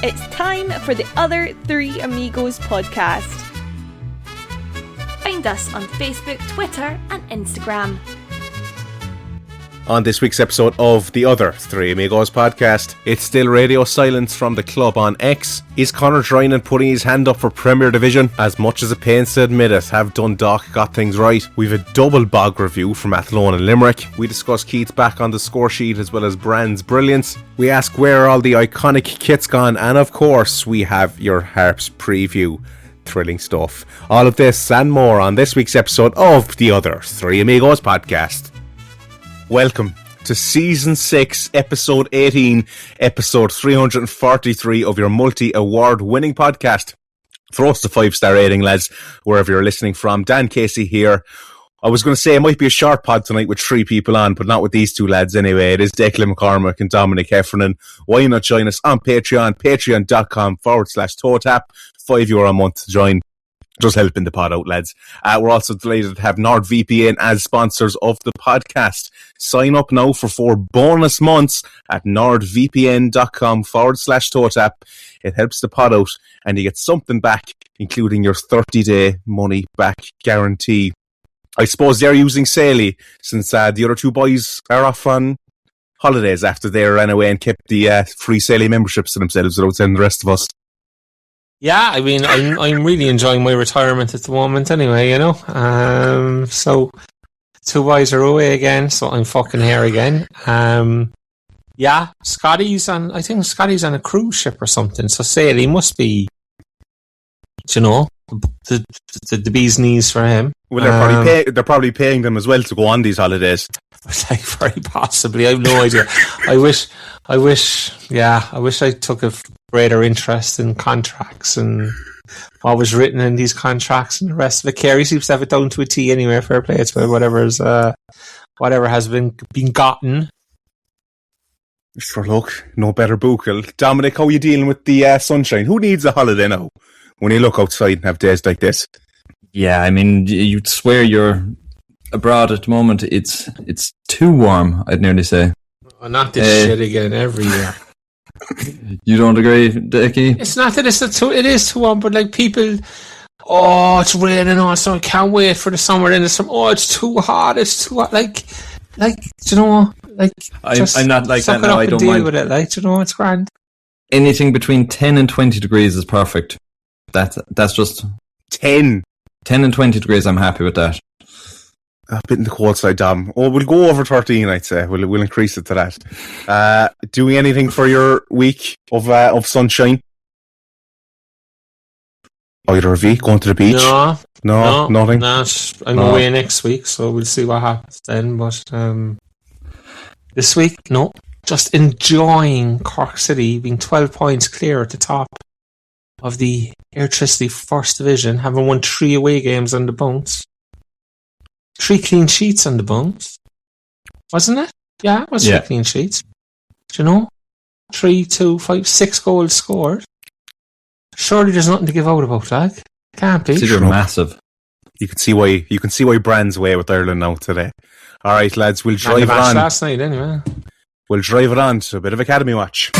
It's time for the Other Three Amigos podcast. Find us on Facebook, Twitter and Instagram. On this week's episode of the Other Three Amigos podcast, it's still radio silence from the club on X. Is Conor Drinan putting his hand up for Premier Division? As much as it pains to admit it, have Dundalk got things right? We've a double bog review from Athlone and Limerick. We discuss Keats back on the score sheet as well as Brand's brilliance. We ask where are all the iconic kits gone, and of course we have your Harps preview. Thrilling stuff. All of this and more on this week's episode of the Other Three Amigos podcast. Welcome to Season 6, Episode 18, Episode 343 of your multi-award winning podcast. Throw us the 5-star rating, lads, wherever you're listening from. Dan Casey here. I was going to say it might be a short pod tonight with 3 people on, but not with these 2 lads anyway. It is Declan McCormick and Dominic Heffernan. Why not join us on Patreon, patreon.com/ToeTap. €5 a month to join. Just helping the pod out, lads. We're also delighted to have NordVPN as sponsors of the podcast. Sign up now for 4 bonus months at nordvpn.com/ToeTap. It helps the pod out and you get something back, including your 30-day money back guarantee. I suppose they're using Saley since the other 2 boys are off on holidays after they ran away and kept the free Saley memberships to themselves without sending the rest of us. Yeah, I mean, I'm really enjoying my retirement at the moment anyway, you know. So 2 boys are away again, so I'm fucking here again. Yeah, Scotty's on a cruise ship or something, so Saley must be, you know, the bee's knees for him. Well, they're probably paying them as well to go on these holidays. Like, very possibly. I have no idea. I wish I took a greater interest in contracts and what was written in these contracts and the rest of it. Kerry seems to have it down to a T anyway. Fair play. It's whatever has been gotten. Sure, look, no better buckle. Dominic, how are you dealing with the sunshine? Who needs a holiday now when you look outside and have days like this? Yeah, I mean, you'd swear you're abroad at the moment. It's too warm, I'd nearly say. Oh, not this shit again every year. You don't agree, Dickie? It's not that it is too warm, but like people, oh, it's raining on, so I can't wait for the summer. And it's it's too hot. It's too hot. Like, you know, like I'm not like that now. I don't deal mind with it. Like, you know, it's grand. Anything between 10 and 20 degrees is perfect. That's just 10 and 20 degrees. I'm happy with that. A bit in the cold side, Dom. Oh, we'll go over 13, I'd say. We'll increase it to that. Doing anything for your week of sunshine? Either of you going to the beach? No, nothing. No, I'm away next week, so we'll see what happens then. But this week, no. Just enjoying Cork City being 12 points clear at the top of the Electricity First Division, having won 3 away games on the bounce. 3 clean sheets on the bones, wasn't it? Yeah, it was 3 clean sheets. Do you know? 3, 2, 5, 6 goals scored. Surely there's nothing to give out about that. Can't be. They're massive. You can see why Brand's away with Ireland now today. All right, lads, we'll drive it on. Last night, anyway. We'll drive it on to a bit of Academy Watch.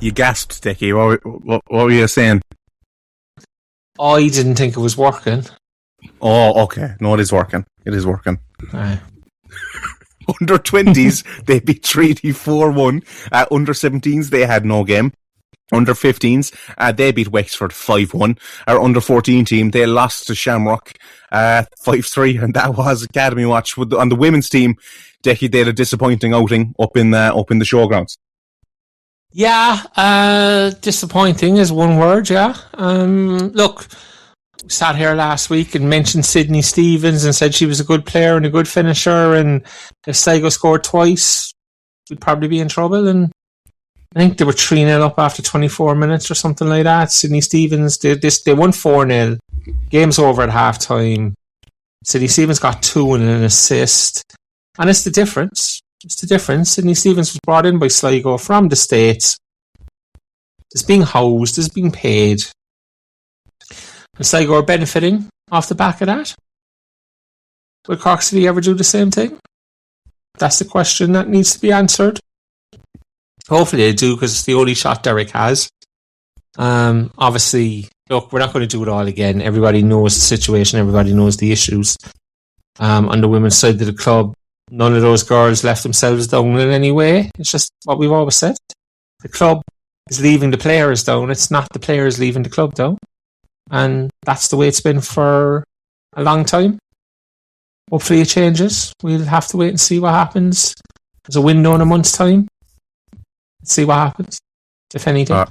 You gasped, Dickie. What were you saying? I didn't think it was working. Oh, okay. No, it is working. It is working. Aye. Under 20s, they beat Treaty 4-1. Under 17s, they had no game. Under 15s, they beat Wexford 5-1. Our under 14 team, they lost to Shamrock 5-3, and that was Academy Watch. On the women's team, they had a disappointing outing up in the showgrounds. Yeah, disappointing is one word, yeah. Look, we sat here last week and mentioned Sydney Stevens and said she was a good player and a good finisher, and if Sligo scored twice, we'd probably be in trouble. And I think they were 3-0 up after 24 minutes or something like that. Sydney Stevens, they won 4-0. Game's over at half time. Sydney Stevens got 2 and an assist. And it's the difference. Sydney Stevens was brought in by Sligo from the States. Is being housed, is being paid. And Sligo are benefiting off the back of that? Will Cork City ever do the same thing? That's the question that needs to be answered. Hopefully they do, because it's the only shot Derek has. Obviously, look, we're not going to do it all again. Everybody knows the situation. Everybody knows the issues. On the women's side of the club, none of those girls left themselves down in any way. It's just what we've always said. The club is leaving the players down. It's not the players leaving the club down. And that's the way it's been for a long time. Hopefully it changes. We'll have to wait and see what happens. There's a window in a month's time. Let's see what happens, if anything. All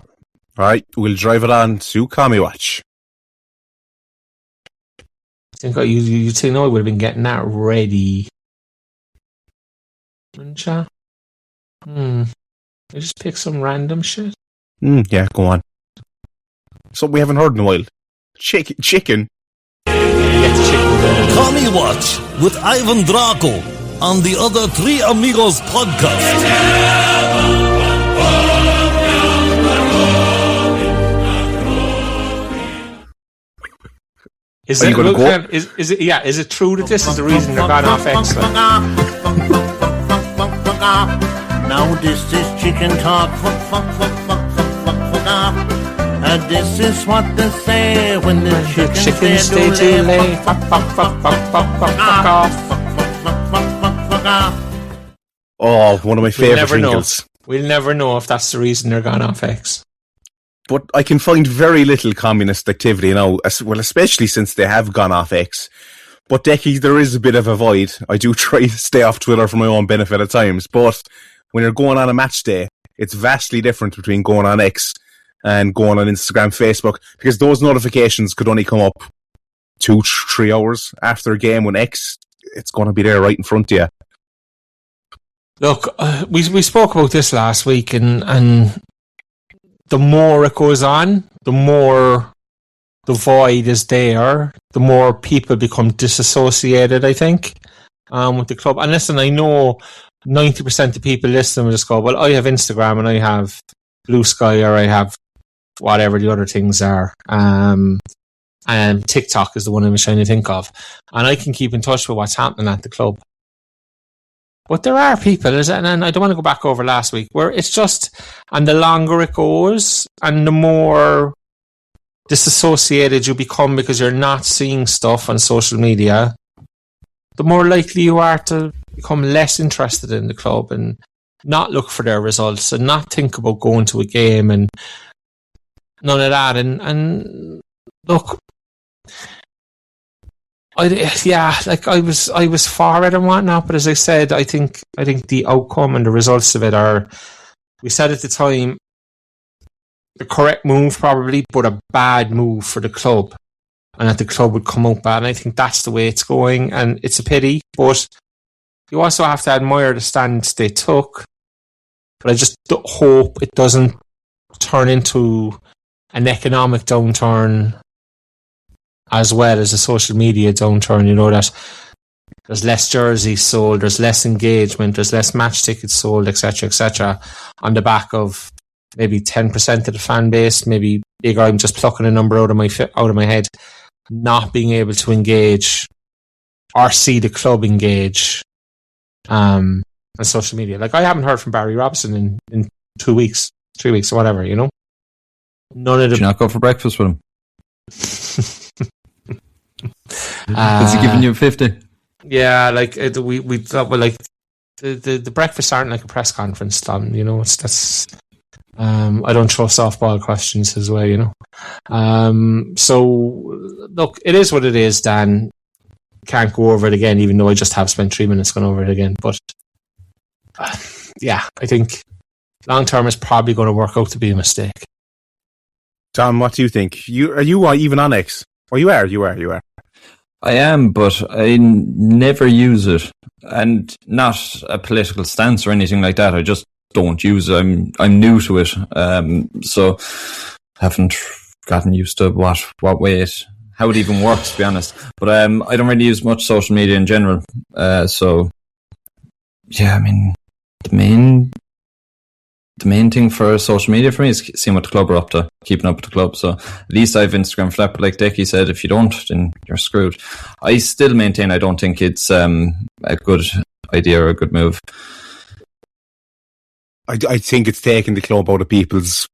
right, we'll drive it on to Commie Watch. I think you think I would have been getting that ready. Wouldn't you? I just pick some random shit. Yeah, go on. Something we haven't heard in a while. Chicken. Get the chicken going. Commie Watch with Ivan Draco on the Other Three Amigos podcast. Is it true that this is the reason they're gone off excellent? Now this is chicken talk. And this is what they say when the chickens stay too late. Oh, one of my favourite jingles. We'll never know if that's the reason they're gone off X. But I can find very little communist activity now, well, especially since they have gone off X. But Decky, there is a bit of a void. I do try to stay off Twitter for my own benefit at times, but when you're going on a match day, it's vastly different between going on X and going on Instagram, Facebook, because those notifications could only come up 2-3 hours after a game. When X, it's going to be there right in front of you. Look, we spoke about this last week, and the more it goes on, the more the void is there, the more people become disassociated, I think, with the club. And listen, I know 90% of people listening will just go, well, I have Instagram and I have Blue Sky, or I have whatever the other things are. And TikTok is the one I'm trying to think of. And I can keep in touch with what's happening at the club. But there are people, and I don't want to go back over last week, where it's just, and the longer it goes, and the more disassociated you become because you're not seeing stuff on social media, the more likely you are to become less interested in the club and not look for their results and not think about going to a game and none of that. And look, I was for it and whatnot, but as I said, I think the outcome and the results of it are, we said at the time, the correct move probably, but a bad move for the club, and that the club would come out bad. And I think that's the way it's going, and it's a pity, but you also have to admire the stance they took. But I just hope it doesn't turn into an economic downturn as well as a social media downturn. You know, that there's less jerseys sold, there's less engagement, there's less match tickets sold, etc., on the back of maybe 10% of the fan base, maybe bigger. I'm just plucking a number out of my head, not being able to engage or see the club engage on social media. Like, I haven't heard from Barry Robson in 2 weeks, 3 weeks, or whatever. You know, none of them. Did you not go for breakfast with him? Has he given you 50? Yeah, like we thought, well, like the breakfasts aren't like a press conference, Tom. You know, that's I don't throw softball questions his way, you know. So look, it is what it is, Dan. Can't go over it again, even though I just have spent 3 minutes going over it again. But yeah, I think long term is probably going to work out to be a mistake. Tom, what do you think? Are you even on X? Oh, you are. I am, but I never use it, and not a political stance or anything like that. I just don't use it. I'm new to it, so haven't gotten used to what way how it even works, to be honest. But I don't really use much social media in general. So yeah, I mean, the main the main thing for social media for me is seeing what the club are up to, keeping up with the club. So at least I have Instagram for that. But like Decky said, if you don't, then you're screwed. I still maintain I don't think it's a good idea or a good move. I think it's taking the club out of people's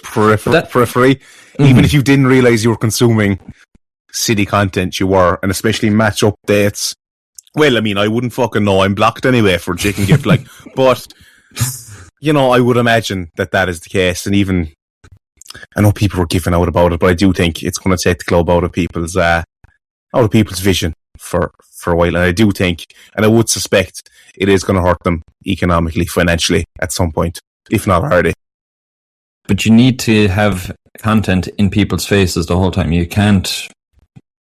periphery. Even if you didn't realise you were consuming city content, you were, and especially match updates. Well, I mean, I wouldn't fucking know. I'm blocked anyway for chicken gift, like, but you know, I would imagine that is the case. And even I know people were giving out about it, but I do think it's going to take the club out of people's vision for a while. And I do think, and I would suspect, it is going to hurt them economically, financially at some point, if not already. But you need to have content in people's faces the whole time. You can't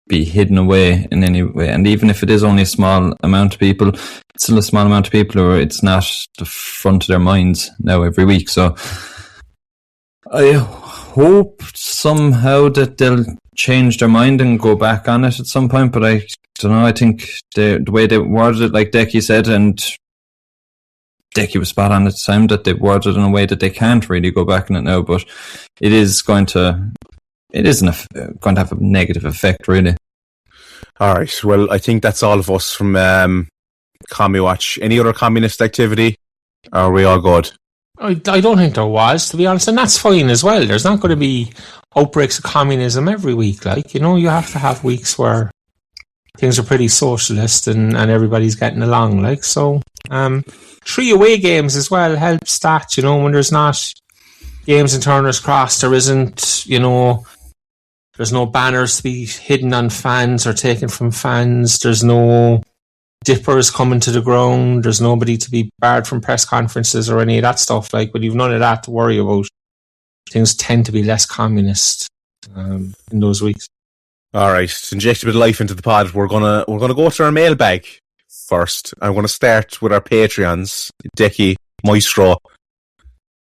be hidden away in any way. And even if it is only a small amount of people, it's still a small amount of people, or it's not the front of their minds now every week. So I hope somehow that they'll change their mind and go back on it at some point. But I don't know. I think the way they worded it, like Decky said, and Decky was spot on at the time, that they worded it in a way that they can't really go back on it now. But it is going to have a negative effect, really. All right. Well, I think that's all of us from Commie Watch. Any other communist activity? Are we all good? I don't think there was, to be honest, and that's fine as well. There's not going to be outbreaks of communism every week. Like, you know, you have to have weeks where things are pretty socialist and everybody's getting along. Like, so 3 away games as well helps that, you know, when there's not games in Turner's Cross, there isn't, you know, there's no banners to be hidden on fans or taken from fans. There's no dippers coming to the ground. There's nobody to be barred from press conferences or any of that stuff. Like, but you've none of that to worry about. Things tend to be less communist in those weeks. All right, to inject a bit of life into the pod, we're gonna go to our mailbag first. I'm gonna start with our Patreons, Decky, Maestro.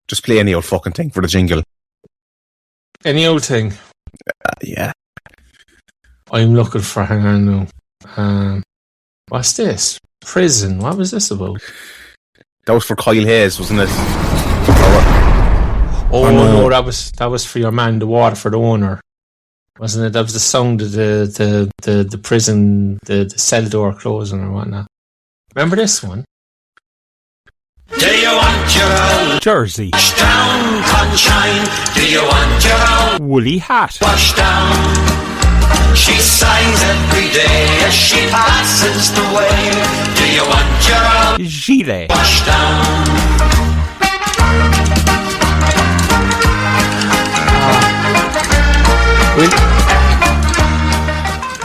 Just play any old fucking thing for the jingle. Any old thing? Yeah. I'm looking for, hang on now. What's this? Prison. What was this about? That was for Kyle Hayes, wasn't it? Oh no, that was for your man, the Waterford owner. Wasn't it? That was the sound of the prison, the cell door closing or whatnot. Remember this one? Do you want your jersey wash down, sunshine? Do you want your woolly hat wash down? She sighs every day as she passes the way. Do you want your gilet wash down?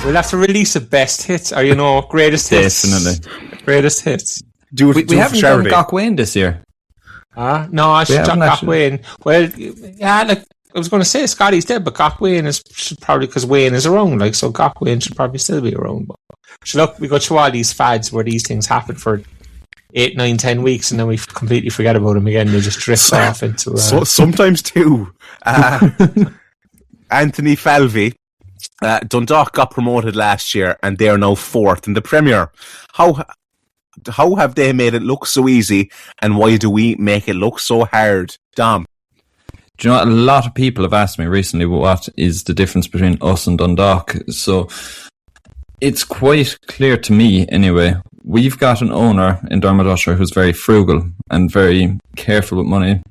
We'll have to release a best hits, or you know, greatest hits. Definitely. Greatest hits. We haven't done Gok Wayne this year. No, I should drop Gok Wayne. Well, yeah, like I was going to say Scotty's dead, but Gok Wayne should probably, because Wayne is around, like, so Gok Wayne should probably still be around. But so look, we go through all these fads where these things happen for 8, 9, 10 weeks, and then we completely forget about them again. They just drift off into. Sometimes too. Anthony Falvey. Dundalk got promoted last year, and they are now 4th in the Premier. How have they made it look so easy, and why do we make it look so hard? Dom? Do you know what? A lot of people have asked me recently what is the difference between us and Dundalk. So it's quite clear to me, anyway. We've got an owner in Dermot Usher who's very frugal and very careful with money,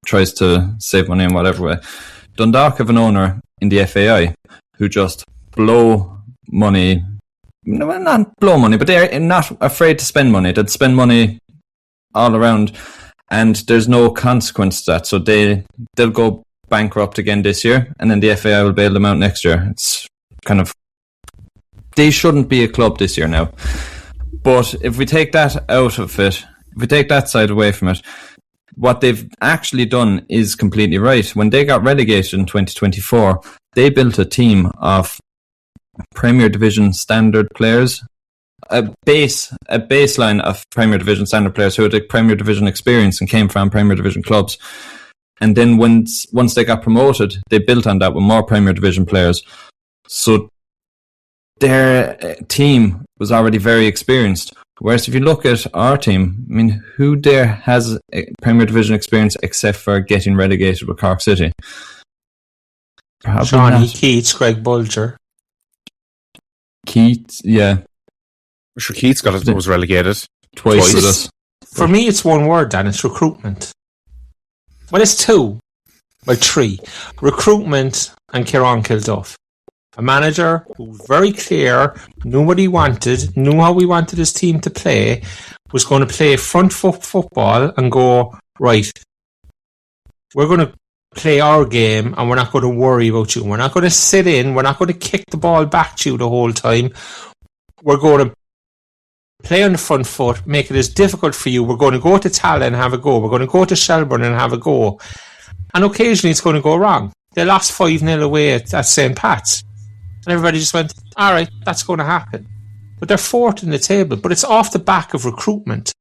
tries to save money in whatever way. Dundalk have an owner in the FAI who just blow money. No, not blow money, but they're not afraid to spend money. They'd spend money all around, and there's no consequence to that. So they'll go bankrupt again this year, and then the FAI will bail them out next year. It's kind of, they shouldn't be a club this year now. But if we take that out of it, if we take that side away from it, what they've actually done is completely right. When they got relegated in 2024, they built a team of Premier Division standard players, a baseline of Premier Division standard players who had a Premier Division experience and came from Premier Division clubs. And then once they got promoted, they built on that with more Premier Division players. So their team was already very experienced. Whereas if you look at our team, I mean, who there has a Premier Division experience except for getting relegated with Cork City? Probably Johnny, not. Keats, Greg Bulger. Keats, yeah. I'm sure Keats was relegated. Twice with us. For me, it's one word, Dan. It's recruitment. Well, it's two. Well, three. Recruitment and Kieran Kilduff. A manager who was very clear, knew what he wanted, knew how he wanted his team to play, was going to play front foot football and go, right, we're going to play our game and we're not going to worry about you. We're not going to sit in. We're not going to kick the ball back to you the whole time. We're going to play on the front foot, make it as difficult for you. We're going to go to Tala and have a go. We're going to go to Shelburne and have a go. And occasionally it's going to go wrong. They lost 5-0 away at St. Pat's. And everybody just went, all right, that's going to happen. But they're fourth in the table. But it's off the back of recruitment.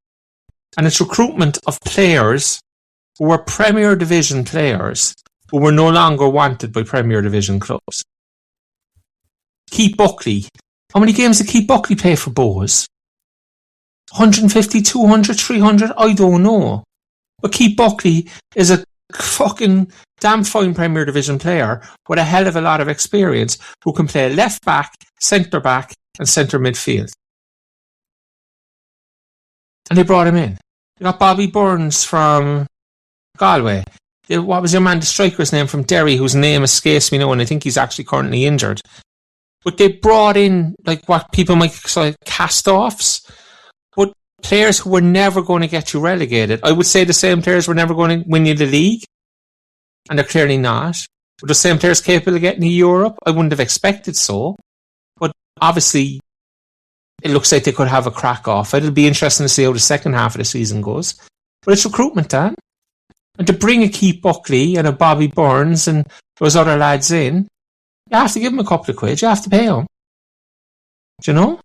And it's recruitment of players who were Premier Division players who were no longer wanted by Premier Division clubs. Keith Buckley. How many games did Keith Buckley play for Bohs? 150, 200, 300? I don't know. But Keith Buckley is a fucking damn fine Premier Division player with a hell of a lot of experience who can play left back, centre back and centre midfield. And they brought him in. They got Bobby Burns from Galway. What was your man, the striker's name from Derry, whose name escapes me now, and I think he's actually currently injured. But they brought in like what people might call cast-offs, but players who were never going to get you relegated. I would say the same players were never going to win you the league, and they're clearly not. Were the same players capable of getting to Europe? I wouldn't have expected so. But obviously, it looks like they could have a crack off. It'll be interesting to see how the second half of the season goes. But it's recruitment, Dan. And to bring a Keith Buckley and a Bobby Burns and those other lads in, you have to give them a couple of quid. You have to pay them. Do you know?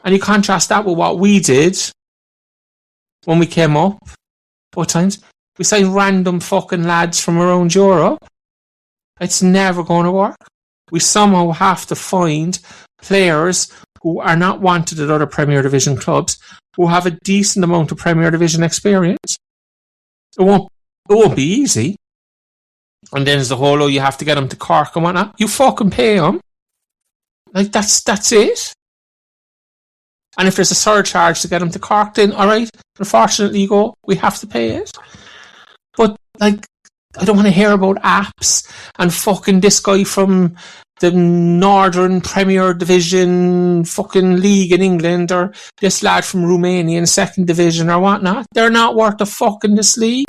And you contrast that with what we did when we came up. What times? We signed random fucking lads from around Europe. It's never going to work. We somehow have to find players who are not wanted at other Premier Division clubs who have a decent amount of Premier Division experience. It won't be easy. And then there's the whole, you have to get them to Cork and whatnot. You fucking pay them. Like, that's it. And if there's a surcharge to get them to Cork, then alright, unfortunately you go, we have to pay it. But, like, I don't want to hear about apps and fucking this guy from the Northern Premier Division fucking league in England or this lad from Romania in second division or whatnot. They're not worth a fuck in this league.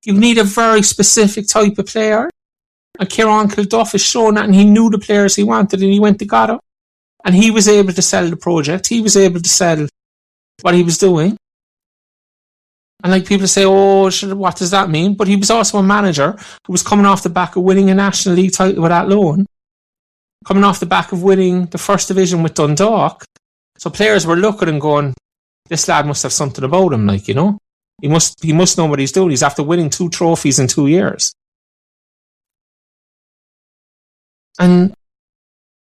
You need a very specific type of player. And Kieran Kilduff has shown that, and he knew the players he wanted and he went to got them. And he was able to sell the project. He was able to sell what he was doing. And like people say, oh, what does that mean? But he was also a manager who was coming off the back of winning a National League title with Athlone. Coming off the back of winning the first division with Dundalk. So players were looking and going, this lad must have something about him, like, you know. He must know what he's doing. He's after winning 2 trophies in 2 years. And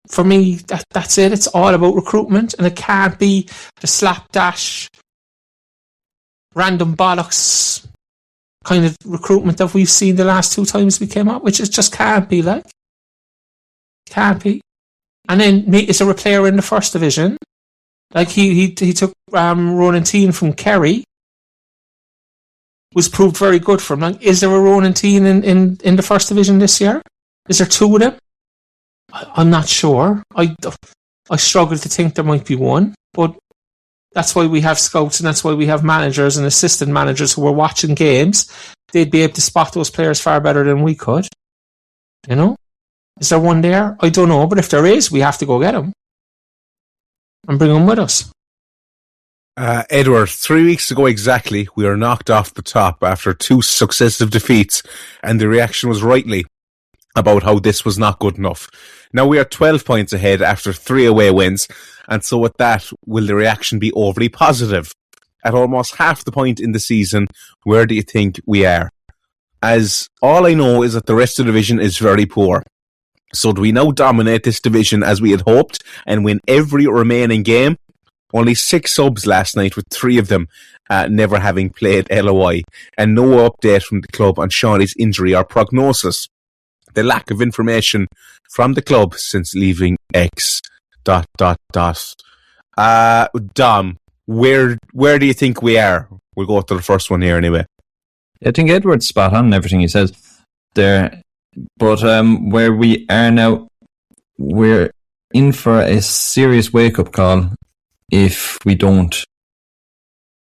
for me, that's it. It's all about recruitment, and it can't be the slapdash, random bollocks kind of recruitment that we've seen the last 2 times we came up, which it just can't be like. Can't be. And then is there a player in the first division? Like he took Ronan Tean from Kerry. Was proved very good for him. Like, is there a Ronan Tean in the first division this year? Is there 2 of them? I'm not sure. I struggle to think there might be one, but that's why we have scouts and that's why we have managers and assistant managers who are watching games. They'd be able to spot those players far better than we could. You know? Is there one there? I don't know, but if there is, we have to go get them and bring them with us. Edward, 3 weeks ago exactly, we were knocked off the top after 2 successive defeats, and the reaction was rightly about how this was not good enough. Now we are 12 points ahead after 3 away wins, and so with that, will the reaction be overly positive? At almost half the point in the season, where do you think we are? As all I know is that the rest of the division is very poor. So do we now dominate this division as we had hoped and win every remaining game? Only 6 subs last night, with 3 of them never having played LOI, and no update from the club on Shawnee's injury or prognosis. The lack of information from the club since leaving X... Dom, where do you think we are? We'll go to the first one here anyway. I think Edward's spot on in everything he says there. But where we are now, we're in for a serious wake-up call if we don't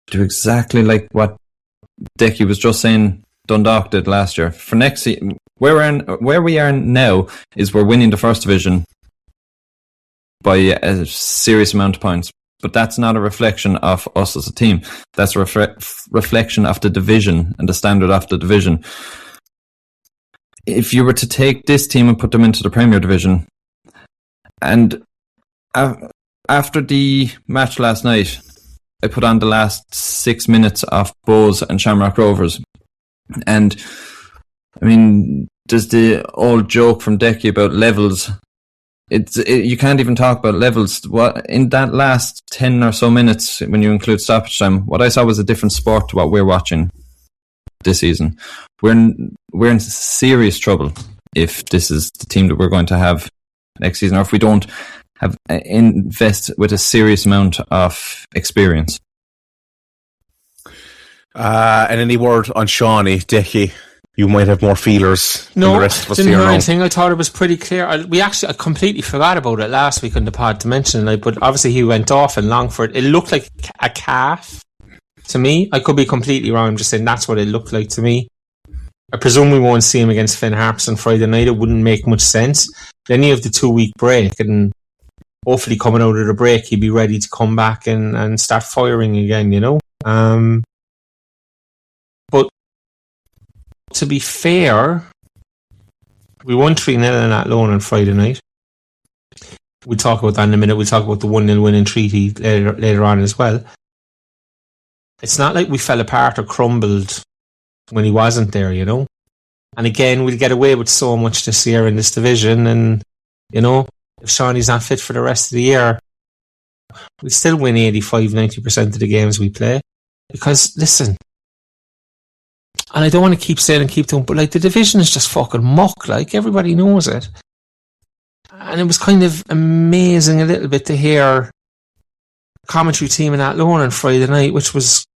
do exactly like what Decky was just saying Dundalk did last year. For next season, where we are now is we're winning the first division by a serious amount of points. But that's not a reflection of us as a team. That's a reflection of the division and the standard of the division. If you were to take this team and put them into the Premier Division, and after the match last night, I put on the last 6 minutes of Bows and Shamrock Rovers. And, I mean, there's the old joke from Decky about levels. You can't even talk about levels. What in that last 10 or so minutes, when you include stoppage time, what I saw was a different sport to what we're watching this season. We're in serious trouble if this is the team that we're going to have next season, or if we don't invest with a serious amount of experience. And any word on Shawnee, Decky? You might have more feelers than the rest of us didn't here hear now. anything. I thought it was pretty clear. I completely forgot about it last week on the pod to mention it, but obviously he went off in Longford. It looked like a calf to me. I could be completely wrong. I'm just saying that's what it looked like to me. I presume we won't see him against Finn Harps on Friday night. It wouldn't make much sense. Then you have the 2-week break, and hopefully coming out of the break he'd be ready to come back and start firing again, you know. But to be fair, we won 3-0 in Athlone on Friday night. We'll talk about that in a minute. We'll talk about the 1-0 win in Treaty later on as well. It's not like we fell apart or crumbled when he wasn't there, you know. And again, we'll get away with so much this year in this division, and, you know, if Shawnee's not fit for the rest of the year, we'll still win 85-90% of the games we play. Because, listen, and I don't want to keep saying and keep doing, but like the division is just fucking muck, like everybody knows it. And it was kind of amazing a little bit to hear commentary team in Athlone on Friday night, which was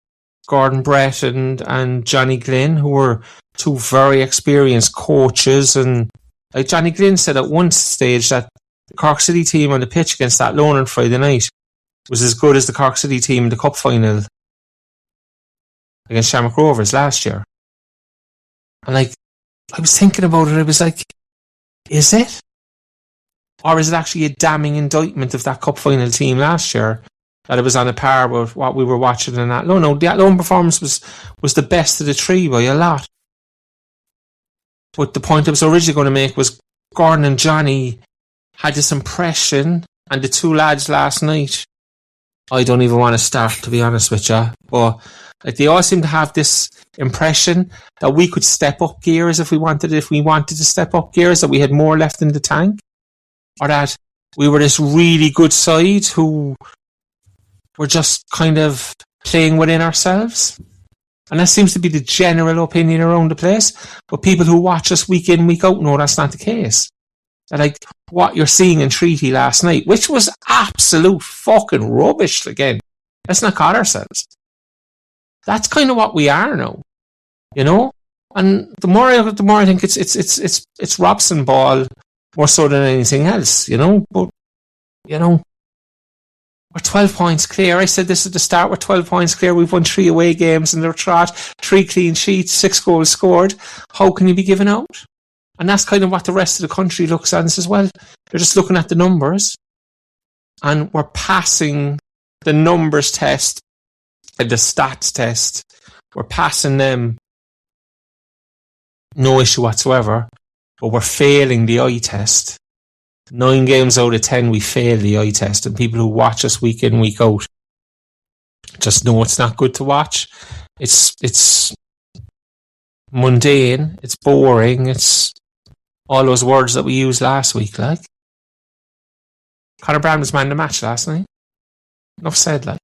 Gordon Brett and Johnny Glynn, who were 2 very experienced coaches. And like Johnny Glynn said at one stage that the Cork City team on the pitch against Athlone on Friday night was as good as the Cork City team in the cup final against Shamrock Rovers last year. And like, I was thinking about it, I was like, is it? Or is it actually a damning indictment of that cup final team last year, that it was on a par with what we were watching in Athlone? No, the Athlone performance was the best of the 3 by a lot. But the point I was originally going to make was Gordon and Johnny had this impression, and the 2 lads last night, I don't even want to start, to be honest with you, but like, they all seem to have this impression that we could step up gears if we wanted to step up gears, that we had more left in the tank, or that we were this really good side who were just kind of playing within ourselves. And that seems to be the general opinion around the place. But people who watch us week in, week out know that's not the case. That, like, what you're seeing in Treaty last night, which was absolute fucking rubbish again. Let's not call ourselves. That's kind of what we are now, you know. And the more I think it's Robson ball more so than anything else, you know. But, you know, we're 12 points clear. I said this at the start. We're 12 points clear. We've won 3 away games in their trot, 3 clean sheets, 6 goals scored. How can you be giving out? And that's kind of what the rest of the country looks at us as well. They're just looking at the numbers, and we're passing the numbers test and the stats test. We're passing them, no issue whatsoever, but we're failing the eye test. 9 games out of 10 we fail the eye test, and people who watch us week in, week out just know it's not good to watch. It's mundane, it's boring, it's all those words that we used last week, like. Conor Brown was man of the match last night. Enough said, lad.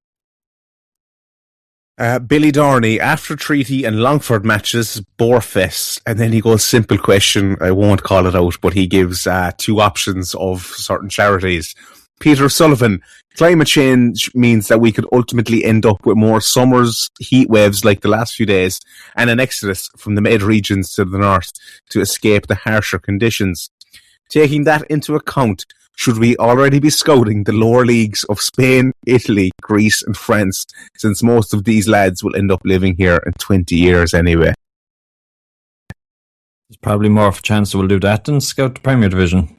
Billy Dorney, after Treaty and Longford matches, Borefest, and then he goes, simple question, I won't call it out, but he gives 2 options of certain charities. Peter Sullivan, climate change means that we could ultimately end up with more summers, heat waves like the last few days, and an exodus from the mid regions to the north to escape the harsher conditions. Taking that into account, should we already be scouting the lower leagues of Spain, Italy, Greece and France, since most of these lads will end up living here in 20 years anyway? There's probably more of a chance that we'll do that than scout the Premier Division.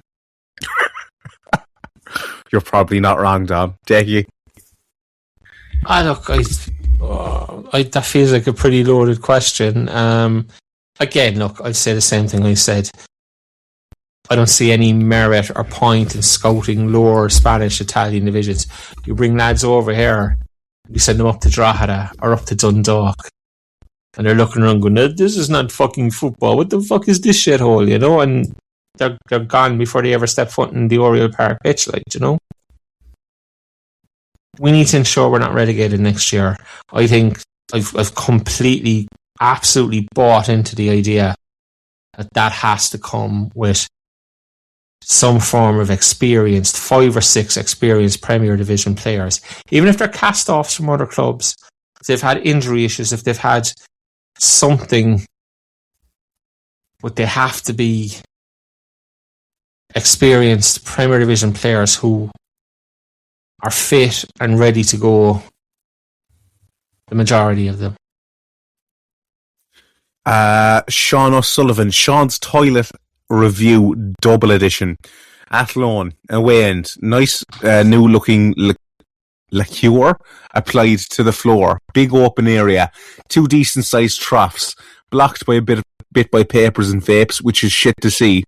You're probably not wrong, Dom. Decky? Look, that feels like a pretty loaded question. Again, look, I'd say the same thing I said. I don't see any merit or point in scouting lower Spanish, Italian divisions. You bring lads over here, you send them up to Drogheda or up to Dundalk, and they're looking around going, this is not fucking football. What the fuck is this shithole, you know? And they're gone before they ever step foot in the Oriole Park pitch, like, you know? We need to ensure we're not relegated next year. I think I've completely, absolutely bought into the idea that has to come with some form of experienced, 5 or 6 experienced Premier Division players. Even if they're cast-offs from other clubs, if they've had injury issues, if they've had something, but they have to be experienced Premier Division players who are fit and ready to go, the majority of them. Sean O'Sullivan, Sean's Toilet Review Double Edition. Athlone, away end. Nice new looking liqueur applied to the floor. Big open area. 2 decent sized troughs. Blocked by a bit by papers and vapes, which is shit to see.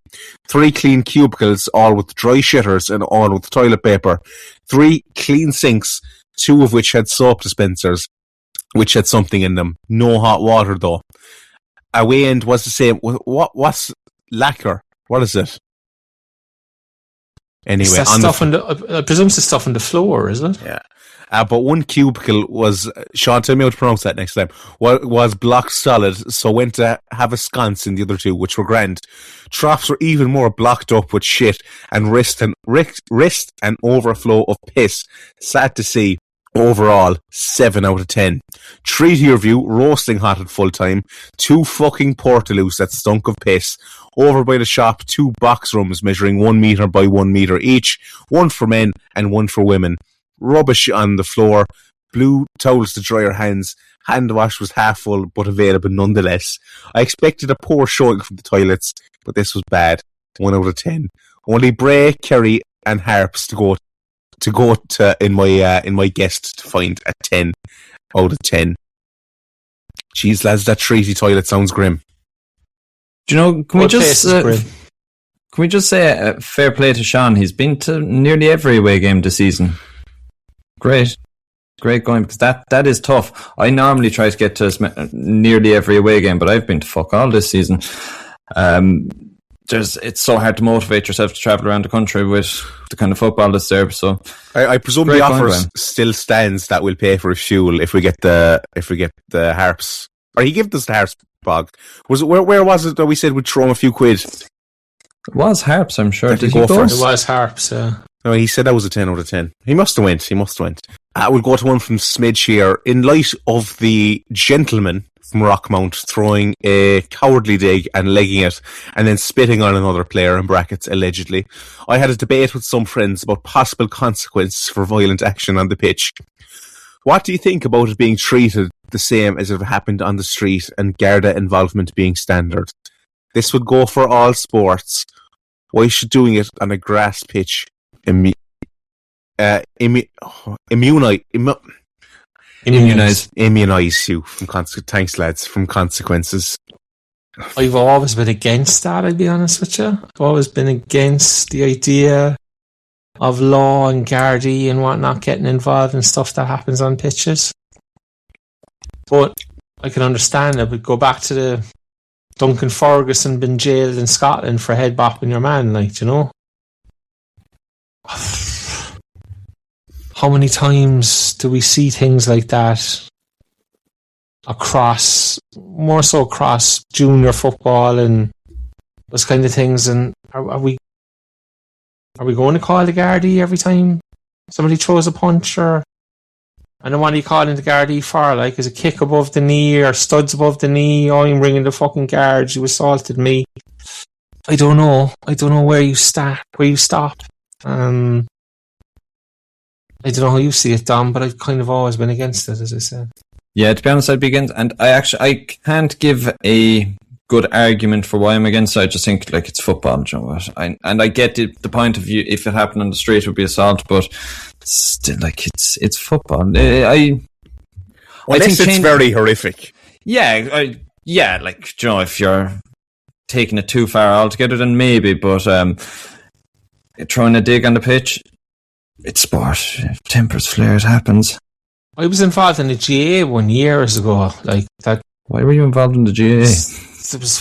3 clean cubicles, all with dry shitters and all with toilet paper. 3 clean sinks, 2 of which had soap dispensers, which had something in them. No hot water though. Away end was the same. What's lacquer? What is it? Anyway, I presume it's the stuff on the floor, isn't it? Yeah. But one cubicle was, Sean, tell me how to pronounce that next time, was block solid, so went to have a sconce in the other 2, which were grand. Troughs were even more blocked up with shit and wrist and overflow of piss. Sad to see. Overall, 7 out of 10. Treaty review, roasting hot at full time. 2 fucking portaloos that stunk of piss. Over by the shop, 2 box rooms measuring 1 metre by 1 metre each. 1 for men and 1 for women. Rubbish on the floor. Blue towels to dry your hands. Hand wash was half full, but available nonetheless. I expected a poor showing from the toilets, but this was bad. 1 out of 10. Only Bray, Kerry and Harps to go to in my guest to find a 10 out of 10. Jeez, lads, that treaty toilet sounds grim. Do you know? Can we just say fair play to Sean? He's been to nearly every away game this season. Great going, because that is tough. I normally try to get to nearly every away game, but I've been to fuck all this season. It's so hard to motivate yourself to travel around the country with the kind of football that's there. So I presume the offer still stands that we'll pay for fuel if we get the Harps, or he gave us the Harps bog. Was it where was it that we said we'd throw him a few quid? It was Harps, I'm sure. Did he go first? It was Harps. No, he said that was a 10 out of 10. He must have went. We'll go to one from Smidge here. In light of the gentleman from Rockmount throwing a cowardly dig and legging it and then spitting on another player, in brackets, allegedly, I had a debate with some friends about possible consequences for violent action on the pitch. What do you think about it being treated the same as if it happened on the street and Garda involvement being standard? This would go for all sports. Why should doing it on a grass pitch immunise you from thanks, lads, from consequences? I've always been against that, I'll be honest with you. I've always been against the idea of law and Gardaí and whatnot getting involved in stuff that happens on pitches. But I can understand it. But go back to the Duncan Ferguson been jailed in Scotland for head bopping your man, like, you know. how many times do we see things like that more so across junior football and those kind of things? And are we going to call the Gardaí every time somebody throws a punch? Or and then what are you calling the Gardaí for? Like, is a kick above the knee or studs above the knee? Oh, I'm ringing the fucking guards. You assaulted me. I don't know where you stop. I don't know how you see it, Dom, but I've kind of always been against it, as I said. Yeah, to be honest, I'd be against, and I can't give a good argument for why I'm against it. I just think, like, it's football, you know what? I get the point of view, if it happened on the street, it would be assault, but still, like, it's football. Unless it's very horrific. Yeah, like, you know, if you're taking it too far altogether, then maybe, but throwing a dig on the pitch, it's sport. Tempers, flares, happens. I was involved in the GA 1 years ago, like that. Why were you involved in the GA?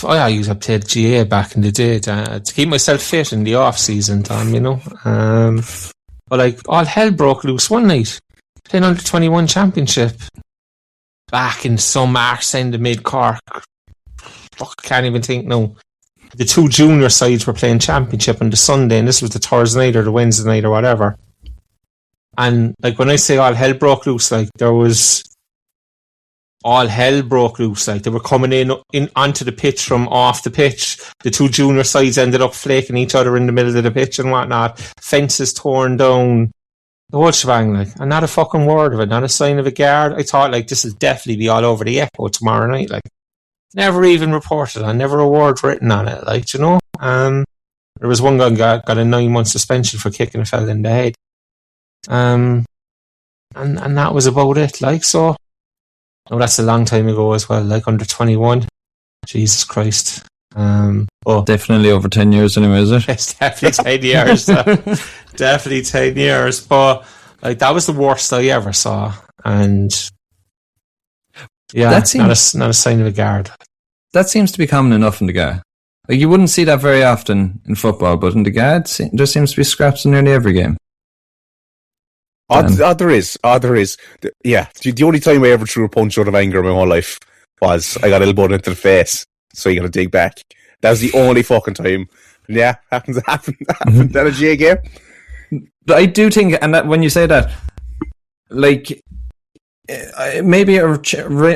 I used to play the GA back in the day to keep myself fit in the off season, Tom. You know, but like all hell broke loose one night playing under 21 championship back in some arse end of mid Cork. Fuck, I can't even think now. The two junior sides were playing championship on the Sunday, and this was the Thursday night or the Wednesday night or whatever. And like when I say all hell broke loose, like there was all hell broke loose. Like they were coming in onto the pitch from off the pitch. The two junior sides ended up flaking each other in the middle of the pitch and whatnot. Fences torn down. The whole shebang, like, and not a fucking word of it, not a sign of a guard. I thought, like, this will definitely be all over the Echo tomorrow night. Like, never even reported on, never a word written on it. Like, you know, there was one guy got a 9-month suspension for kicking a fella in the head. And that was about it. Like, so, oh, that's a long time ago as well. Like under 21, Jesus Christ. Definitely over 10 years anyway, is it? It's definitely 10 years. Definitely 10 years. But like that was the worst I ever saw. And yeah, not a sign of a guard. That seems to be common enough in the Gard. Like you wouldn't see that very often in football, but in the Gard, there seems to be scraps in nearly every game. There is. Yeah, the only time I ever threw a punch out of anger in my whole life was I got elbowed into the face, so you got to dig back. That was the only fucking time. Yeah, happened at a GA game. But I do think, and that when you say that, like, maybe a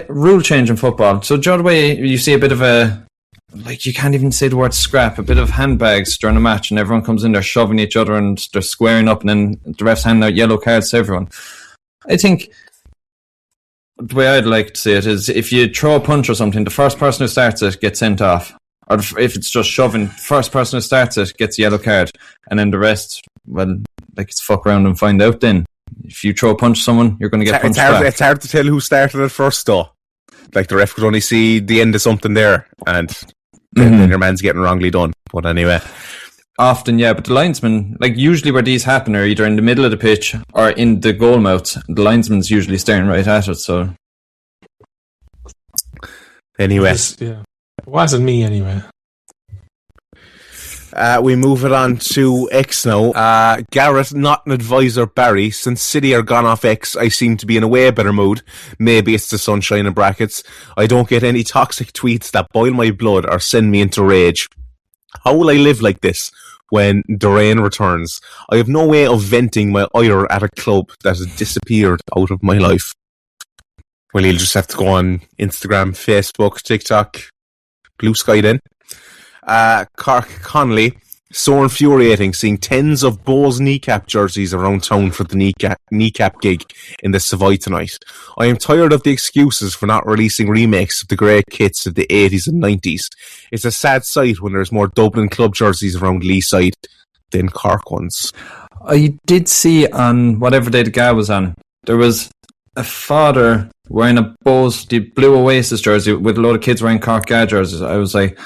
rule change in football. So, the other way you see a bit of a, like, you can't even say the word scrap, a bit of handbags during a match, and everyone comes in, they're shoving each other and they're squaring up, and then the refs handing out yellow cards to everyone. I think the way I'd like to see it is if you throw a punch or something, the first person who starts it gets sent off. Or if it's just shoving, first person who starts it gets a yellow card, and then the rest, well, like, it's fuck around and find out then. If you throw a punch at someone, you're going to get punched back. It's hard to tell who started it first, though. Like, the ref could only see the end of something there, and then your man's getting wrongly done. But anyway. Often, yeah, but the linesman, like, usually where these happen are either in the middle of the pitch or in the goal mouth. The linesman's usually staring right at it, so. Anyway. It wasn't me anyway. We move it on to X now. Garrett, not an advisor, Barry. Since City are gone off X, I seem to be in a way better mood. Maybe it's the sunshine in brackets. I don't get any toxic tweets that boil my blood or send me into rage. How will I live like this when Doraine returns? I have no way of venting my ire at a club that has disappeared out of my life. Well, you'll just have to go on Instagram, Facebook, TikTok, Blue Sky then. Cork Connolly, so infuriating seeing tens of Bose kneecap jerseys around town for the kneecap gig in the Savoy tonight. I am tired of the excuses for not releasing remakes of the great kits of the 80s and 90s. It's a sad sight when there's more Dublin club jerseys around Leeside than Cork ones. I did see on whatever day the guy was on, there was a father wearing a Bose, the blue Oasis jersey with a load of kids wearing Cork Guard jerseys. I was like,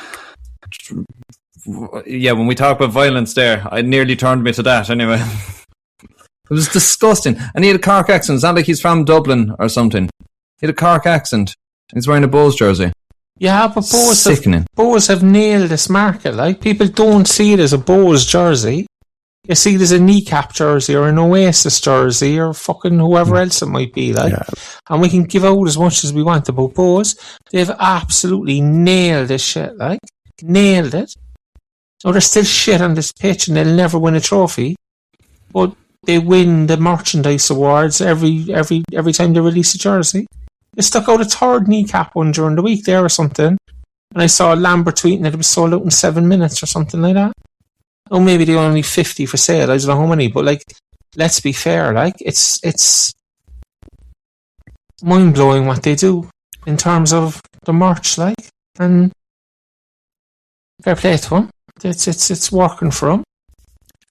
yeah, when we talk about violence there, it nearly turned me to that anyway. It was disgusting. And he had a Cork accent. It's not like he's from Dublin or something. He had a Cork accent. He's wearing a Bose jersey. Yeah, but Bose have nailed this market. Like, people don't see it as a Bose jersey. You see, there's a Kneecap jersey or an Oasis jersey or fucking whoever else it might be, like. Yeah. And we can give out as much as we want about Bose. They've absolutely nailed this shit, like. Nailed it. So they're still shit on this pitch and they'll never win a trophy. But they win the merchandise awards every time they release a jersey. They stuck out a third Kneecap one during the week there or something. And I saw Lambert tweeting that it was sold out in 7 minutes or something like that. Oh, maybe they only 50 for sale. I don't know how many, but like, let's be fair. Like, it's mind blowing what they do in terms of the merch. Like, and fair play to them. It's working for them.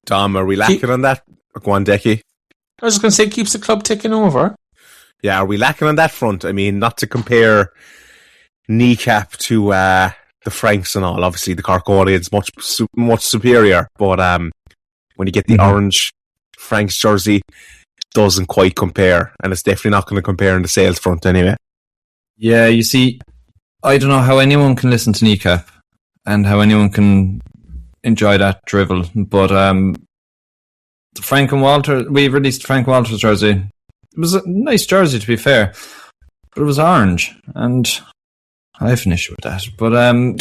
Tom, are we lacking on that? Go on, Decky. I was going to say, keeps the club ticking over. Yeah, are we lacking on that front? I mean, not to compare Kneecap to the Franks and all. Obviously, the Cork audience much superior. But when you get the orange Franks jersey, it doesn't quite compare. And it's definitely not going to compare in the sales front anyway. Yeah, you see, I don't know how anyone can listen to Kneecap and how anyone can enjoy that drivel. But Frank and Walter, we released Frank Walter's jersey. It was a nice jersey, to be fair, but it was orange, and I have an issue with that. But and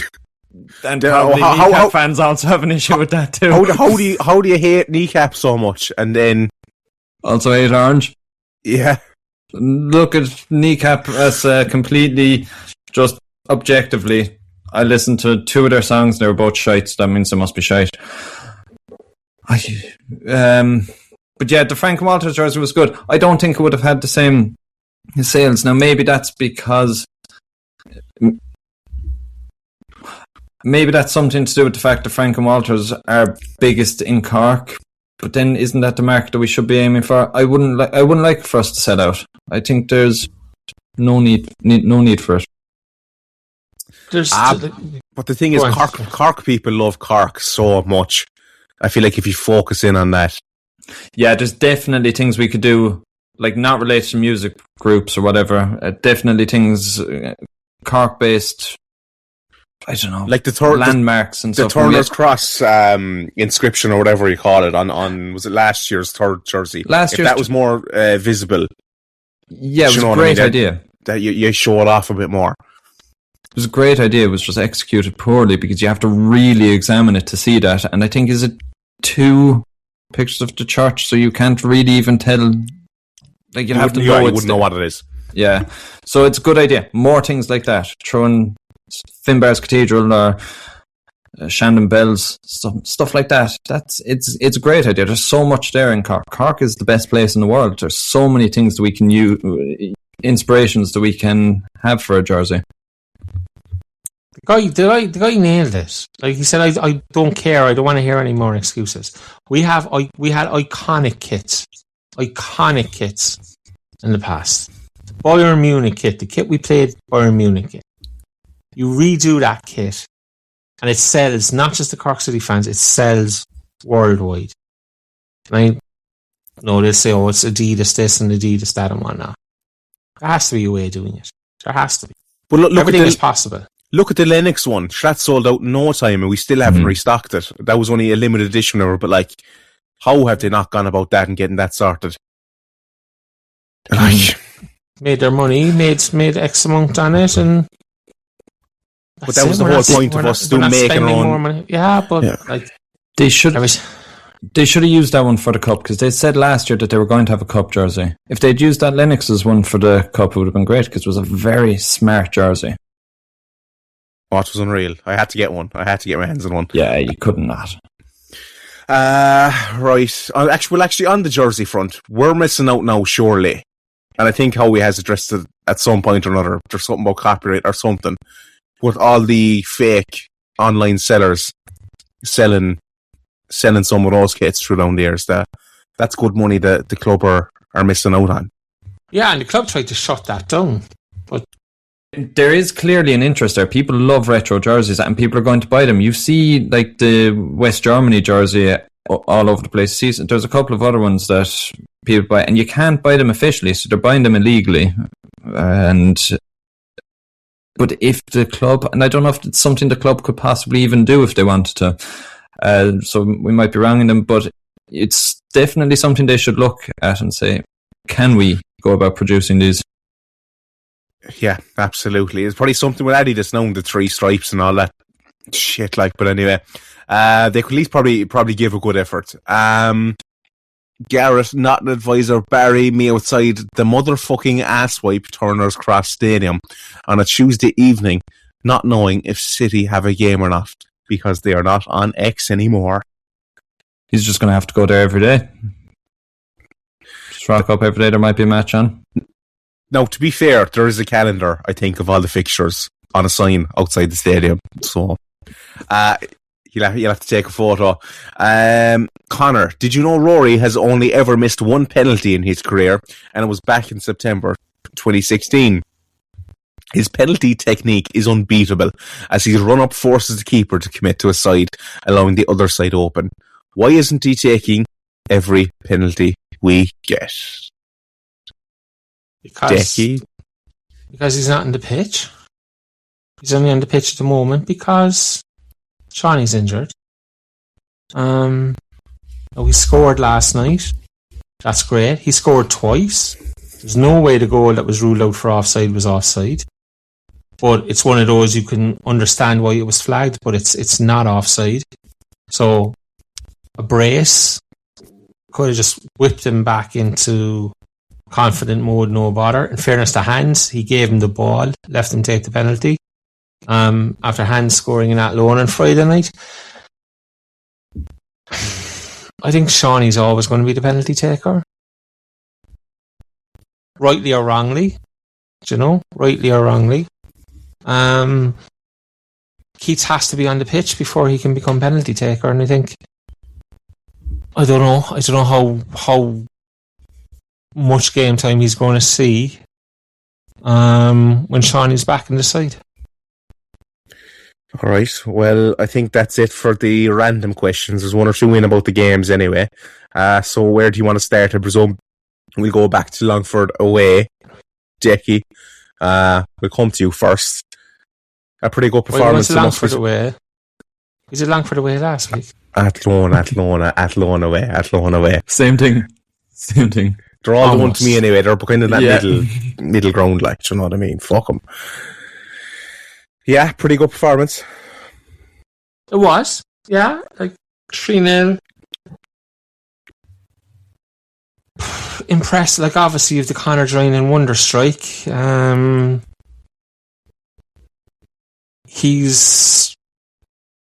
probably Kneecap fans also have an issue with that too. How do you hate Kneecap so much, and then also hate orange? Yeah, look at Kneecap as completely just objectively. I listened to 2 of their songs; they were both shite. So that means they must be shite. But yeah, the Frank Walters jersey was good. I don't think it would have had the same sales. Now, maybe that's because... Maybe that's something to do with the fact that Frank and Walters are biggest in Cork. But then, isn't that the market that we should be aiming for? I wouldn't like for us to sell out. I think there's no need for it. But the thing is, Cork people love Cork so much. I feel like if you focus in on that... Yeah, there's definitely things we could do, like not related to music groups or whatever. Definitely things Cork-based, I don't know, like the landmarks and stuff. The Turner's Cross inscription or whatever you call it on was it last year's third jersey? If that was more visible. Yeah, it was a great idea. That you show it off a bit more. It was a great idea. It was just executed poorly because you have to really examine it to see that. And I think, is it 2 pictures of the church, so you can't really even tell. Like, you'd have to know. You wouldn't know what it is. Yeah, so it's a good idea. More things like that. Throwing Finbar's Cathedral or Shandon Bells, stuff like that. It's a great idea. There's so much there in Cork. Cork is the best place in the world. There's so many things that we can use, inspirations that we can have for a jersey. The guy nailed it. Like he said, I don't care. I don't want to hear any more excuses. We had iconic kits in the past. The Bayern Munich kit, the kit we played, Bayern Munich kit. You redo that kit, and it sells not just the Cork City fans. It sells worldwide. Right? No, they say, it's Adidas this and Adidas that and whatnot. There has to be a way of doing it. There has to be. But look everything is possible. Look at the Lennox one. That sold out in no time, and we still haven't restocked it. That was only a limited edition ever, but like, how have they not gone about that and getting that sorted? Like, made their money, made X amount on it, and but that was the whole point of us doing making our own. Money. Yeah, but like they should have used that one for the cup, because they said last year that they were going to have a cup jersey. If they'd used that Lennox's one for the cup, it would have been great, because it was a very smart jersey. Oh, it was unreal. I had to get one. I had to get my hands on one. Yeah, you could not. Right. Actually, on the jersey front, we're missing out now, surely. And I think Howie has addressed it at some point or another. There's something about copyright or something. With all the fake online sellers selling some of those kits through down the years, that's good money that the club are missing out on. Yeah, and the club tried to shut that down. But there is clearly an interest there. People love retro jerseys and people are going to buy them. You see like the West Germany jersey all over the place. See, there's a couple of other ones that people buy, and you can't buy them officially, so they're buying them illegally. But if the club, and I don't know if it's something the club could possibly even do if they wanted to, so we might be wronging them, but it's definitely something they should look at and say, can we go about producing these? Yeah, absolutely. It's probably something with Adidas now, the 3 stripes and all that shit. Like, but anyway, they could at least probably give a good effort. Garrett, not an advisor, Barry, me outside the motherfucking asswipe Turner's Cross Stadium on a Tuesday evening, not knowing if City have a game or not because they are not on X anymore. He's just going to have to go there every day. Just rock up every day. There might be a match on. Now, to be fair, there is a calendar, I think, of all the fixtures on a sign outside the stadium. So, you'll have to take a photo. Connor, did you know Rory has only ever missed 1 penalty in his career, and it was back in September 2016? His penalty technique is unbeatable, as his run-up forces the keeper to commit to a side, allowing the other side open. Why isn't he taking every penalty we get? Because he's not on the pitch. He's only on the pitch at the moment because Shawnee's injured. He scored last night. That's great. He scored twice. There's no way the goal that was ruled out for offside was offside. But it's one of those you can understand why it was flagged, but it's not offside. So a brace could have just whipped him back into confident mode, no bother. In fairness to Hans, he gave him the ball, left him take the penalty. After Hans scoring in Athlone on Friday night. I think Shawnee's always going to be the penalty taker. Rightly or wrongly. Rightly or wrongly. Keats has to be on the pitch before he can become penalty taker, and I think I don't know how much game time he's going to see when Shawnee's back in the side. All right. Well, I think that's it for the random questions. There's 1 or 2 in about the games anyway. So where do you want to start? I presume we'll go back to Longford away. Jackie, we'll come to you first. A pretty good performance. Well, Longford away. Was it Longford away last week? Athlone away. Same thing. They're all the one to me anyway. They're kind of that middle ground, like, you know what I mean? Fuck them. Yeah, pretty good performance. It was. Yeah, like 3-0. Impressed, like, obviously, of the Conor Drynan wonder strike.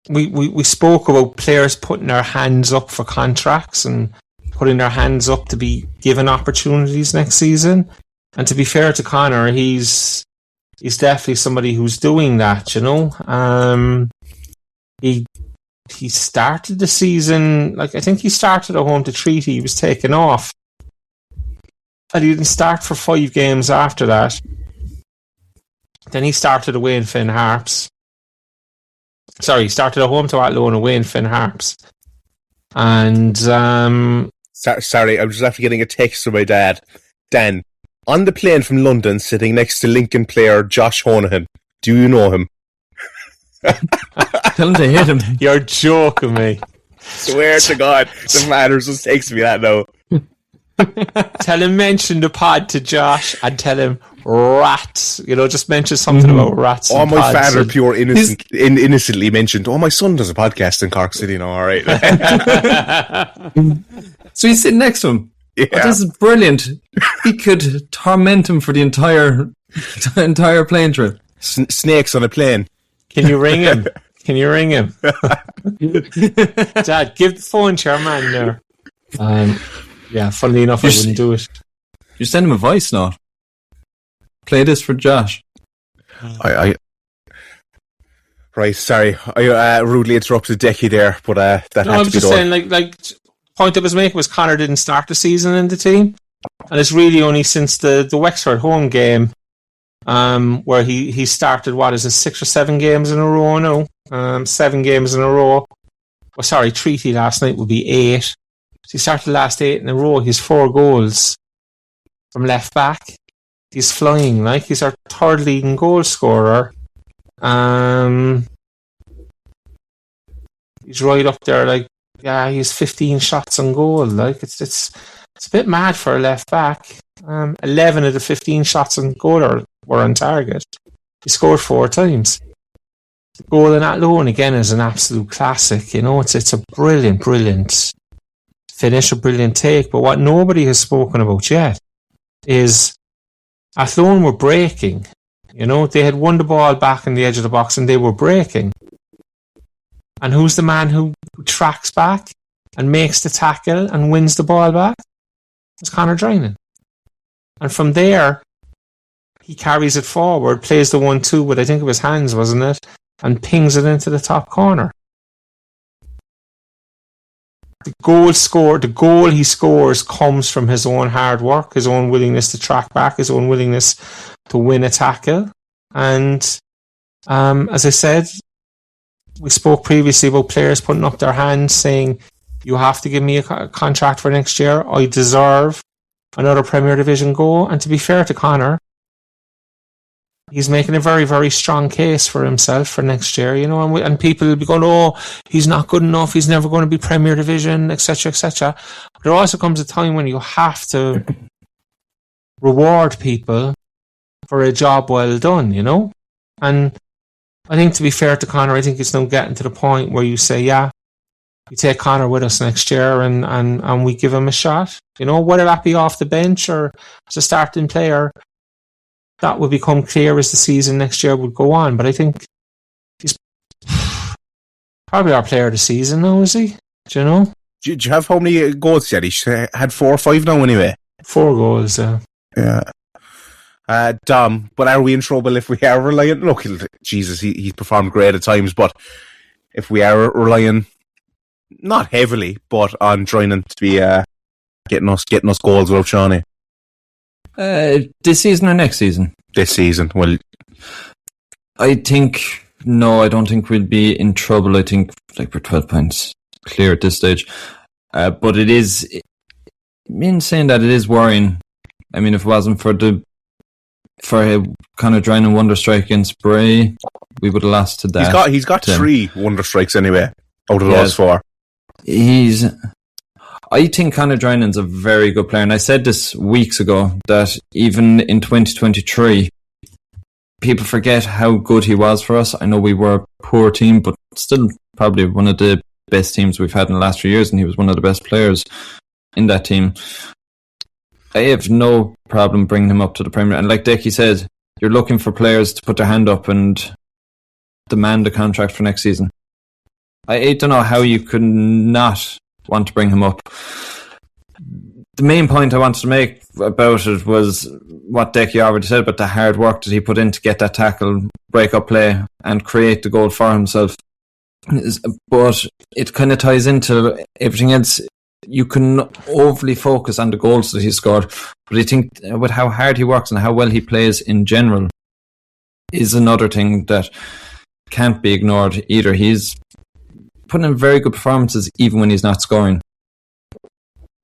We spoke about players putting their hands up for contracts and putting their hands up to be given opportunities next season. And to be fair to Conor, he's definitely somebody who's doing that, He started the season, like, I think he started at home to Treaty. He was taken off. And he didn't start for 5 games after that. Then he started away in Finn Harps. Sorry, he started at home to Athlone, away in Finn Harps. And sorry, I'm just after getting a text from my dad. Dan, on the plane from London, sitting next to Lincoln player Josh Honohan. Do you know him? Tell him to hit him. You're joking me. Swear to God, the man just takes me that now. Tell him mention the pod to Josh and tell him rats. Just mention something about rats. Oh, my father pure innocently mentioned, my son does a podcast in Cork City now, alright. So he's sitting next to him. Yeah. Oh, this is brilliant. He could torment him for the entire plane trip. Snakes on a plane. Can you ring him? Dad, give the phone to your man there. Yeah, funnily enough, I wouldn't do it. You send him a voice note. Play this for Josh. Right, sorry. I rudely interrupted Decky there, but that had to be done. I'm just saying, like, point I was making was Conor didn't start the season in the team. And it's really only since the Wexford home game where he started, 6 or 7 games in a row now? 7 games in a row. Oh, sorry, Treaty last night would be 8. So he started the last 8 in a row. He's 4 goals from left back. He's flying, like, he's our 3rd leading goal scorer. He's right up there, like, Yeah, he has 15 shots on goal. Like it's a bit mad for a left back. 11 of the 15 shots on goal were on target. He scored 4 times. The goal in Athlone again is an absolute classic. You know, it's a brilliant finish, a brilliant take. But what nobody has spoken about yet is Athlone were breaking. You know, they had won the ball back in the edge of the box and they were breaking. And who's the man who tracks back and makes the tackle and wins the ball back? It's Conor Drynan. And from there, he carries it forward, plays the 1-2 with, I think it was hands, wasn't it? And pings it into the top corner. The goal he scores comes from his own hard work, his own willingness to track back, his own willingness to win a tackle. And as I said, we spoke previously about players putting up their hands saying, you have to give me a contract for next year. I deserve another Premier Division goal. And to be fair to Conor, he's making a very, very strong case for himself for next year, you know, and people will be going, oh, he's not good enough, he's never going to be Premier Division, etc., etc. But there also comes a time when you have to reward people for a job well done, you know? And I think to be fair to Conor, I think it's now getting to the point where you say, yeah, we take Conor with us next year and we give him a shot. You know, whether that be off the bench or as a starting player, that will become clear as the season next year would go on. But I think he's probably our player of the season now, is he? Do you know? Do you have how many goals yet? He had 4 or 5 now anyway. 4 goals, yeah. Dom, but are we in trouble if we are relying? Look, Jesus, he's performed great at times, but if we are relying, not heavily, but on Drynan to be getting us goals without Shawnee. This season or next season? This season. Well, I don't think we'll be in trouble. I think like we're 12 points clear at this stage. But it is, in saying that, it is worrying. I mean, if it wasn't for Conor Drynan wonder strike against Bray, we would have lost to that. He's got 3 wonder strikes anyway out of those 4. I think Conor Drynan's a very good player, and I said this weeks ago that even in 2023, people forget how good he was for us. I know we were a poor team, but still probably one of the best teams we've had in the last few years, and he was one of the best players in that team. I have no problem bringing him up to the Premier. And like Decky said, you're looking for players to put their hand up and demand a contract for next season. I don't know how you could not want to bring him up. The main point I wanted to make about it was what Decky already said about the hard work that he put in to get that tackle, break up play, and create the goal for himself. But it kind of ties into everything else. You can overly focus on the goals that he scored, but I think with how hard he works and how well he plays in general is another thing that can't be ignored either. He's putting in very good performances even when he's not scoring.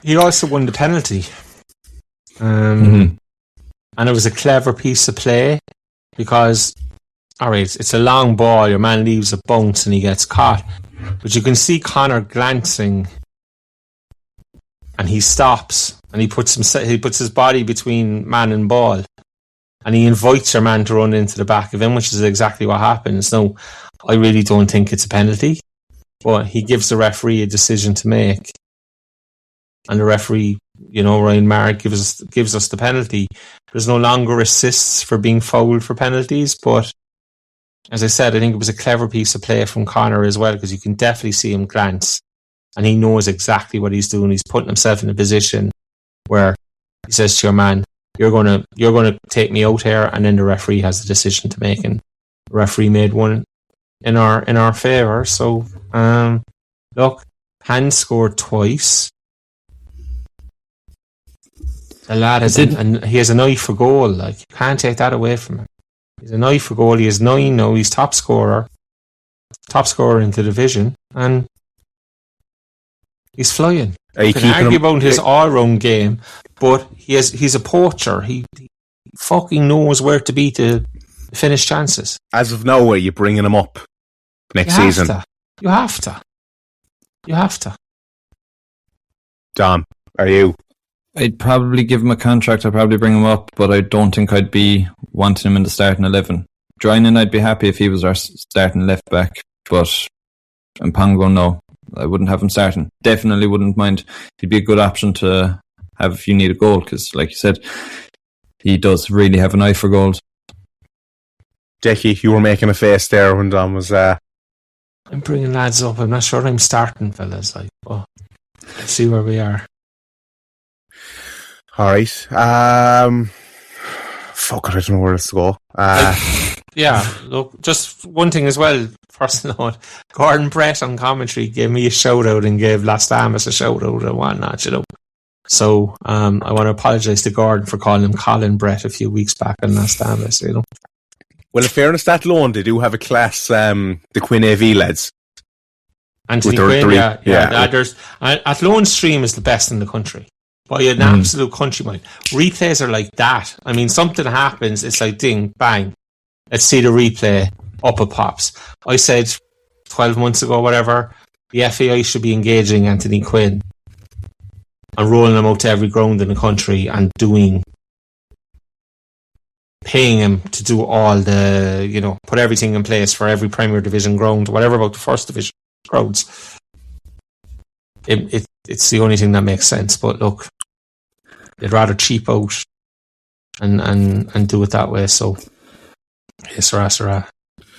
He also won the penalty. And it was a clever piece of play because, alright, it's a long ball, your man leaves a bounce and he gets caught. But you can see Conor glancing and he stops and he puts his body between man and ball and he invites your man to run into the back of him, which is exactly what happens. Now, I really don't think it's a penalty, but he gives the referee a decision to make. And the referee, you know, Ryan Mark gives us the penalty. There's no longer assists for being fouled for penalties, but as I said, I think it was a clever piece of play from Conor as well, because you can definitely see him glance and he knows exactly what he's doing. He's putting himself in a position where he says to your man, you're gonna take me out here, and then the referee has the decision to make, and the referee made one in our favour. So look, Hand scored twice. The lad and he has an eye for goal. Like, you can't take that away from him. He's an eye for goal. He has 9 now. He's top scorer in the division, and he's flying. You can argue about his all-round game, but he's a poacher. He fucking knows where to be to finish chances. As of now, are you bringing him up next season? You have to. Dom, are you? I'd probably give him a contract. I'd probably bring him up, but I don't think I'd be wanting him in the starting 11. Joining, I'd be happy if he was our starting left back, but in Pongo, no. I wouldn't have him starting. Definitely wouldn't mind. He'd be a good option to have if you need a goal, because, like you said, he does really have an eye for goals. Decky, you were making a face there when Dom was... I'm bringing lads up. I'm not sure I'm starting, fellas. Let's see where we are. Alright. Fuck it, I don't know where else to go. Yeah, look, just one thing as well, first note, Gordon Brett on commentary gave me a shout out and gave Las Damas a shout out and whatnot, So I want to apologise to Gordon for calling him Colin Brett a few weeks back on Las Damas, Well, in fairness, that Athlone, they do have a class, the Quinn AV lads. Anthony Quinn, there's Athlone stream is the best in the country. By an absolute country mile. Replays are like that. I mean, something happens, it's like ding, bang. Let's see the replay, up it pops. I said 12 months ago, whatever, the FAI should be engaging Anthony Quinn and rolling him out to every ground in the country and paying him to do all the, put everything in place for every Premier Division ground, whatever about the First Division grounds. It's the only thing that makes sense. But look, they'd rather cheap out and do it that way. So, yes, sir.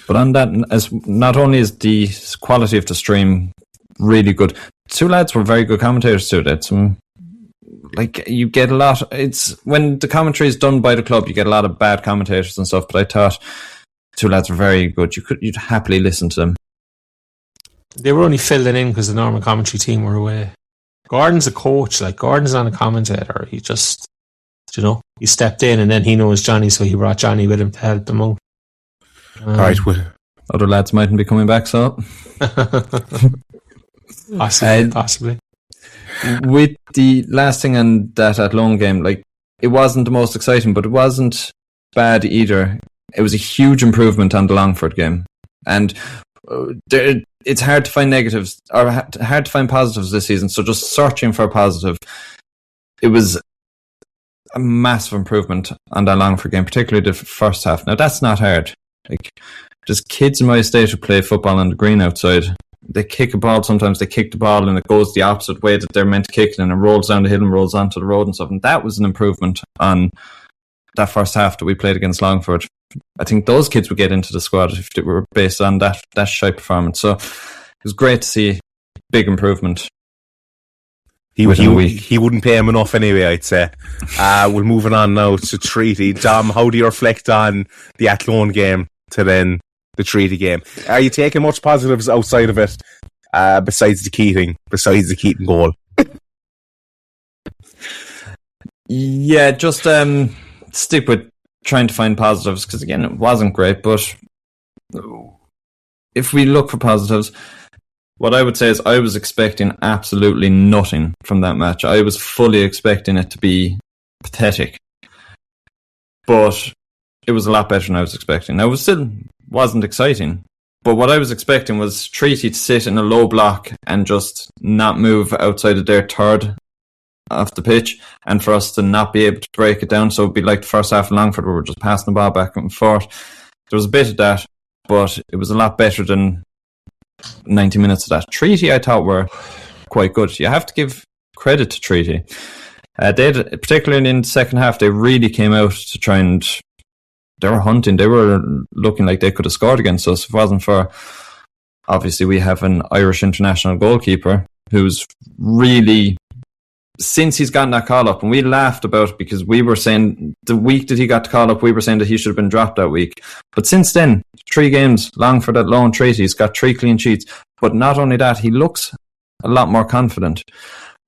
But on that, as not only is the quality of the stream really good, two lads were very good commentators too. That's you get a lot. It's when the commentary is done by the club, you get a lot of bad commentators and stuff. But I thought two lads were very good. You'd happily listen to them. They were only filling in because the normal commentary team were away. Gordon's a coach, Gordon's not a commentator. He just, he stepped in and then he knows Johnny, so he brought Johnny with him to help them out. Alright, other lads mightn't be coming back, so. Possibly. With the last thing on that Athlone game, it wasn't the most exciting, but it wasn't bad either. It was a huge improvement on the Longford game. And it's hard to find negatives or hard to find positives this season. So just searching for a positive, it was a massive improvement on that Longford game, particularly the first half. Now that's not hard. There's kids in my estate who play football on the green outside. They kick a ball. Sometimes they kick the ball and it goes the opposite way that they're meant to kick it, and it rolls down the hill and rolls onto the road and stuff. And that was an improvement on that first half that we played against Longford. I think those kids would get into the squad if they were based on that shy performance. So it was great to see big improvement. He wouldn't pay him enough anyway, I'd say. We're moving on now to Treaty. Dom, how do you reflect on the Athlone game to then the Treaty game? Are you taking much positives outside of it, besides the Keating goal? Yeah, just stick with trying to find positives, because again, it wasn't great, but if we look for positives, what I would say is I was expecting absolutely nothing from that match. I was fully expecting it to be pathetic, but it was a lot better than I was expecting. Now, it still wasn't exciting, but what I was expecting was Treaty to sit in a low block and just not move outside of their third off the pitch, and for us to not be able to break it down. So it'd be like the first half of Longford where we're just passing the ball back and forth. There was a bit of that, but it was a lot better than 90 minutes of that. Treaty, I thought, were quite good. You have to give credit to Treaty. Particularly in the second half, they really came out to try and they were hunting. They were looking like they could have scored against us. If it wasn't for, obviously, we have an Irish international goalkeeper who's really, since he's gotten that call up, and we laughed about it because we were saying the week that he got the call up, we were saying that he should have been dropped that week. But since then, 3 games, Longford at Athlone, Treaty, he's got 3 clean sheets. But not only that, he looks a lot more confident.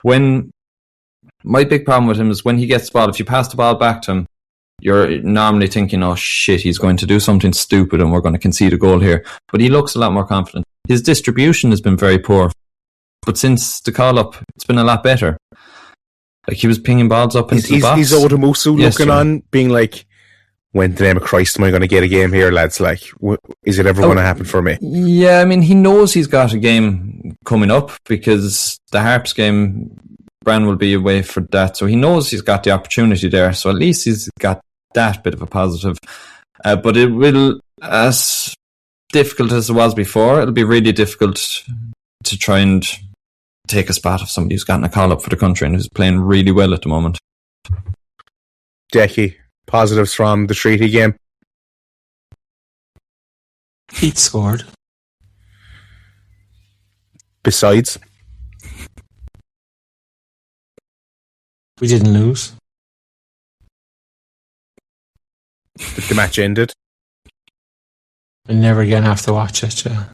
My big problem with him is when he gets the ball, if you pass the ball back to him, you're normally thinking, oh shit, he's going to do something stupid and we're going to concede a goal here. But he looks a lot more confident. His distribution has been very poor. But since the call-up, it's been a lot better. He was pinging balls up into the box. He's Odamusu looking on, being like, when the name of Christ am I going to get a game here, lads? Is it ever going to happen for me? Yeah, I mean, he knows he's got a game coming up because the Harps game, Brown will be away for that. So he knows he's got the opportunity there. So at least he's got that bit of a positive. But it will, as difficult as it was before, it'll be really difficult to try and take a spot of somebody who's gotten a call up for the country and who's playing really well at the moment. Decky, positives from the treaty game? Keats scored. Besides? We didn't lose. The match ended. I never again have to watch it. Yeah.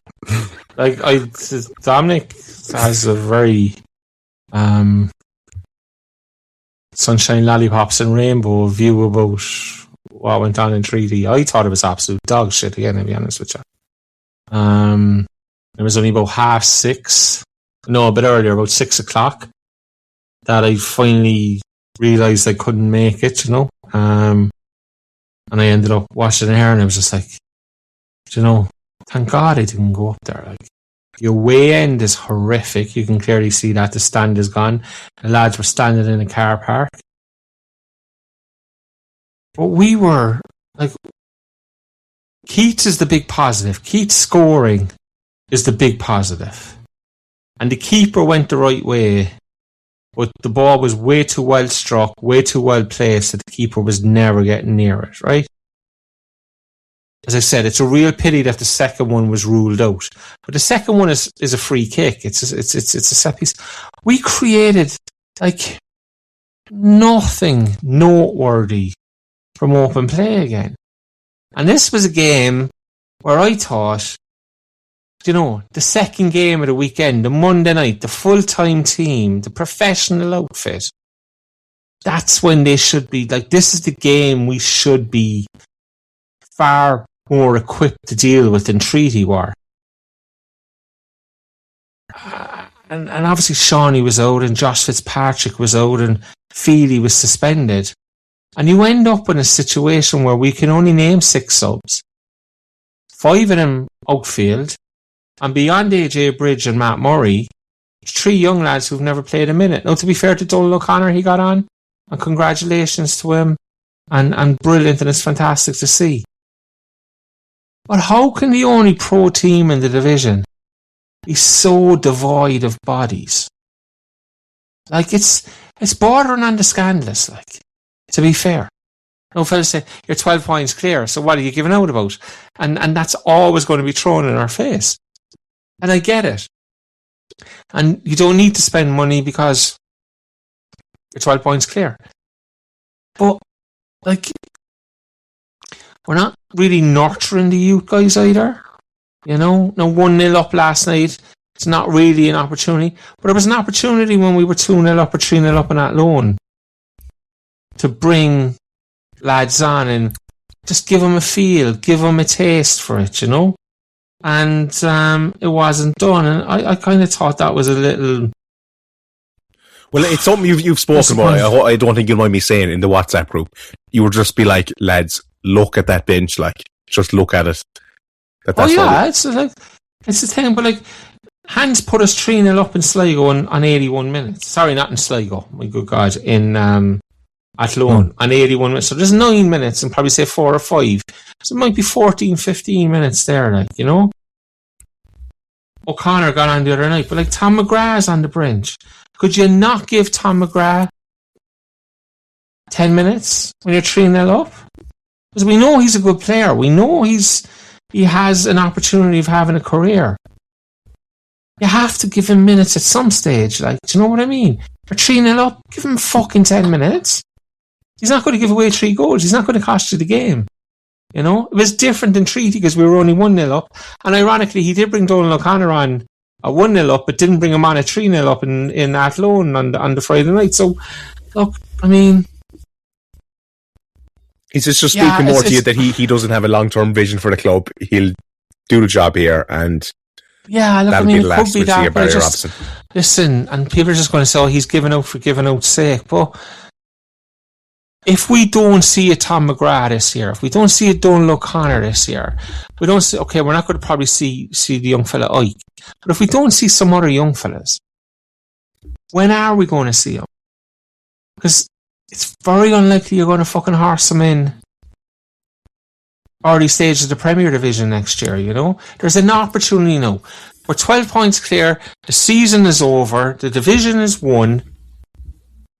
Dominic has a very sunshine, lollipops and rainbow view about what went on in treaty. I thought it was absolute dog shit again, to be honest with you. It was only about 6:30. No, a bit earlier, about 6 o'clock, that I finally realised I couldn't make it, you know. And I ended up watching it here, and I was just like, you know, thank God I didn't go up there. Like, your way end is horrific. You can clearly see that the stand is gone. The lads were standing in a car park. But we were, like, Keats is the big positive. Keats scoring is the big positive. And the keeper went the right way, but the ball was way too well struck, way too well placed that the keeper was never getting near it, right? As I said, it's a real pity that the second one was ruled out. But the second one is a free kick. It's a set piece. We created, like, nothing noteworthy from open play again. And this was a game where I thought, you know, the second game of the weekend, the Monday night, the full-time team, the professional outfit, that's when they should be, like, this is the game we should be far more equipped to deal with than treaty war. And obviously Shawnee was out and Josh Fitzpatrick was out and Feely was suspended. And you end up in a situation where we can only name 6 subs. 5 of them outfield. And beyond AJ Bridge and Matt Murray, 3 young lads who've never played a minute. Now, to be fair to Donald O'Connor, he got on. And congratulations to him. And brilliant, and it's fantastic to see. But how can the only pro team in the division be so devoid of bodies? Like, it's bordering on the scandalous, like, to be fair. No fellas say, you're 12 points clear, so what are you giving out about? And that's always going to be thrown in our face. And I get it. And you don't need to spend money because you're 12 points clear. But, like, we're not really nurturing the youth guys either. You know, no 1-0 up last night. It's not really an opportunity. But it was an opportunity when we were 2-0 up or 3-0 up in Athlone to bring lads on and just give them a feel, give them a taste for it, you know. And it wasn't done. And I kind of thought that was a little... Well, it's something you've spoken about. I don't think you'll mind me saying in the WhatsApp group. You would just be like, lads, look at that bench, like, just look at it. That's it's the thing, but like, Hans put us 3-0 up in Sligo on 81 minutes. Sorry, not in Sligo, my good God, in Athlone on 81 minutes. So there's 9 minutes and probably say 4 or 5. So it might be 14, 15 minutes there, like, you know. O'Connor got on the other night, but like, Tom McGrath's on the bench. Could you not give Tom McGrath 10 minutes when you're 3-0 up? Because we know he's a good player. We know he has an opportunity of having a career. You have to give him minutes at some stage. Like, do you know what I mean? You're 3-0 up. Give him fucking 10 minutes. He's not going to give away 3 goals. He's not going to cost you the game. You know? It was different in treaty because we were only 1-0 up. And ironically, he did bring Donald O'Connor on a 1-0 up, but didn't bring him on a 3-0 up in Athlone on the Friday night. So, look, I mean... He's just speaking more to you that he doesn't have a long-term vision for the club. He'll do the job here, and that'll be the last we'll see of Barry Robson. Listen, and people are just going to say, he's giving out for giving out's sake. But if we don't see a Tom McGrath this year, if we don't see a Donald O'Connor this year, we don't see, okay, we're not going to probably see the young fella Ike. But if we don't see some other young fellas, When are we going to see them? Because it's very unlikely you're going to fucking horse them in early stages of the Premier Division next year, you know? There's an opportunity now. We're 12 points clear. The season is over. The division is won.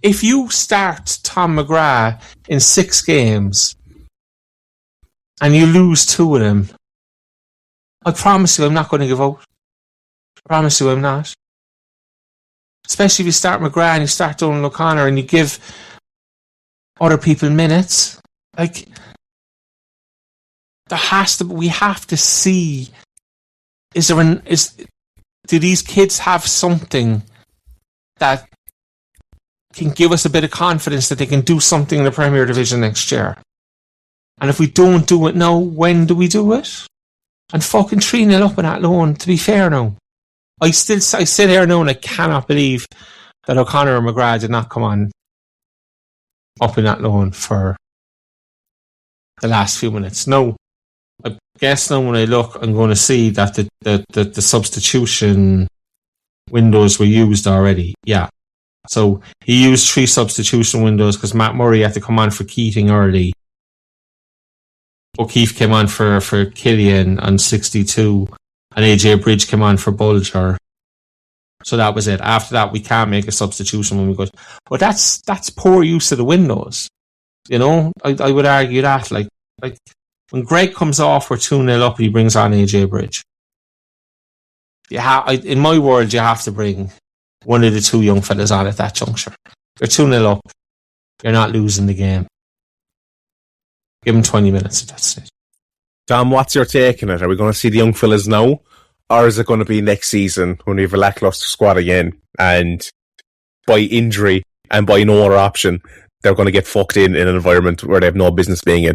If you start Tom McGrath in 6 games and you lose 2 of them, I promise you I'm not going to give out. I promise you I'm not. Especially if you start McGrath and you start Donald O'Connor and you give other people minutes. Like, we have to see, do these kids have something that can give us a bit of confidence that they can do something in the Premier Division next year? And if we don't do it now, when do we do it? And fucking 3-0 up in Athlone, to be fair now. I sit here now and I cannot believe that O'Connor and McGrath did not come on up in Athlone for the last few minutes. No. I guess now when I look, I'm going to see that the substitution windows were used already. Yeah. So he used 3 substitution windows because Matt Murray had to come on for Keating early. O'Keefe came on for Killian on 62, and AJ Bridge came on for Bulger. So that was it. After that, we can't make a substitution when we go. But that's poor use of the windows. You know, I would argue that. Like when Greg comes off, we're 2-0 up, he brings on AJ Bridge. In my world, you have to bring one of the 2 young fellas on at that juncture. You're 2-0 up. You're not losing the game. Give him 20 minutes at that stage. Dom, what's your take on it? Are we going to see the young fellas now? Or is it going to be next season when we have a lackluster squad again and by injury and by no other option, they're going to get fucked in an environment where they have no business being in?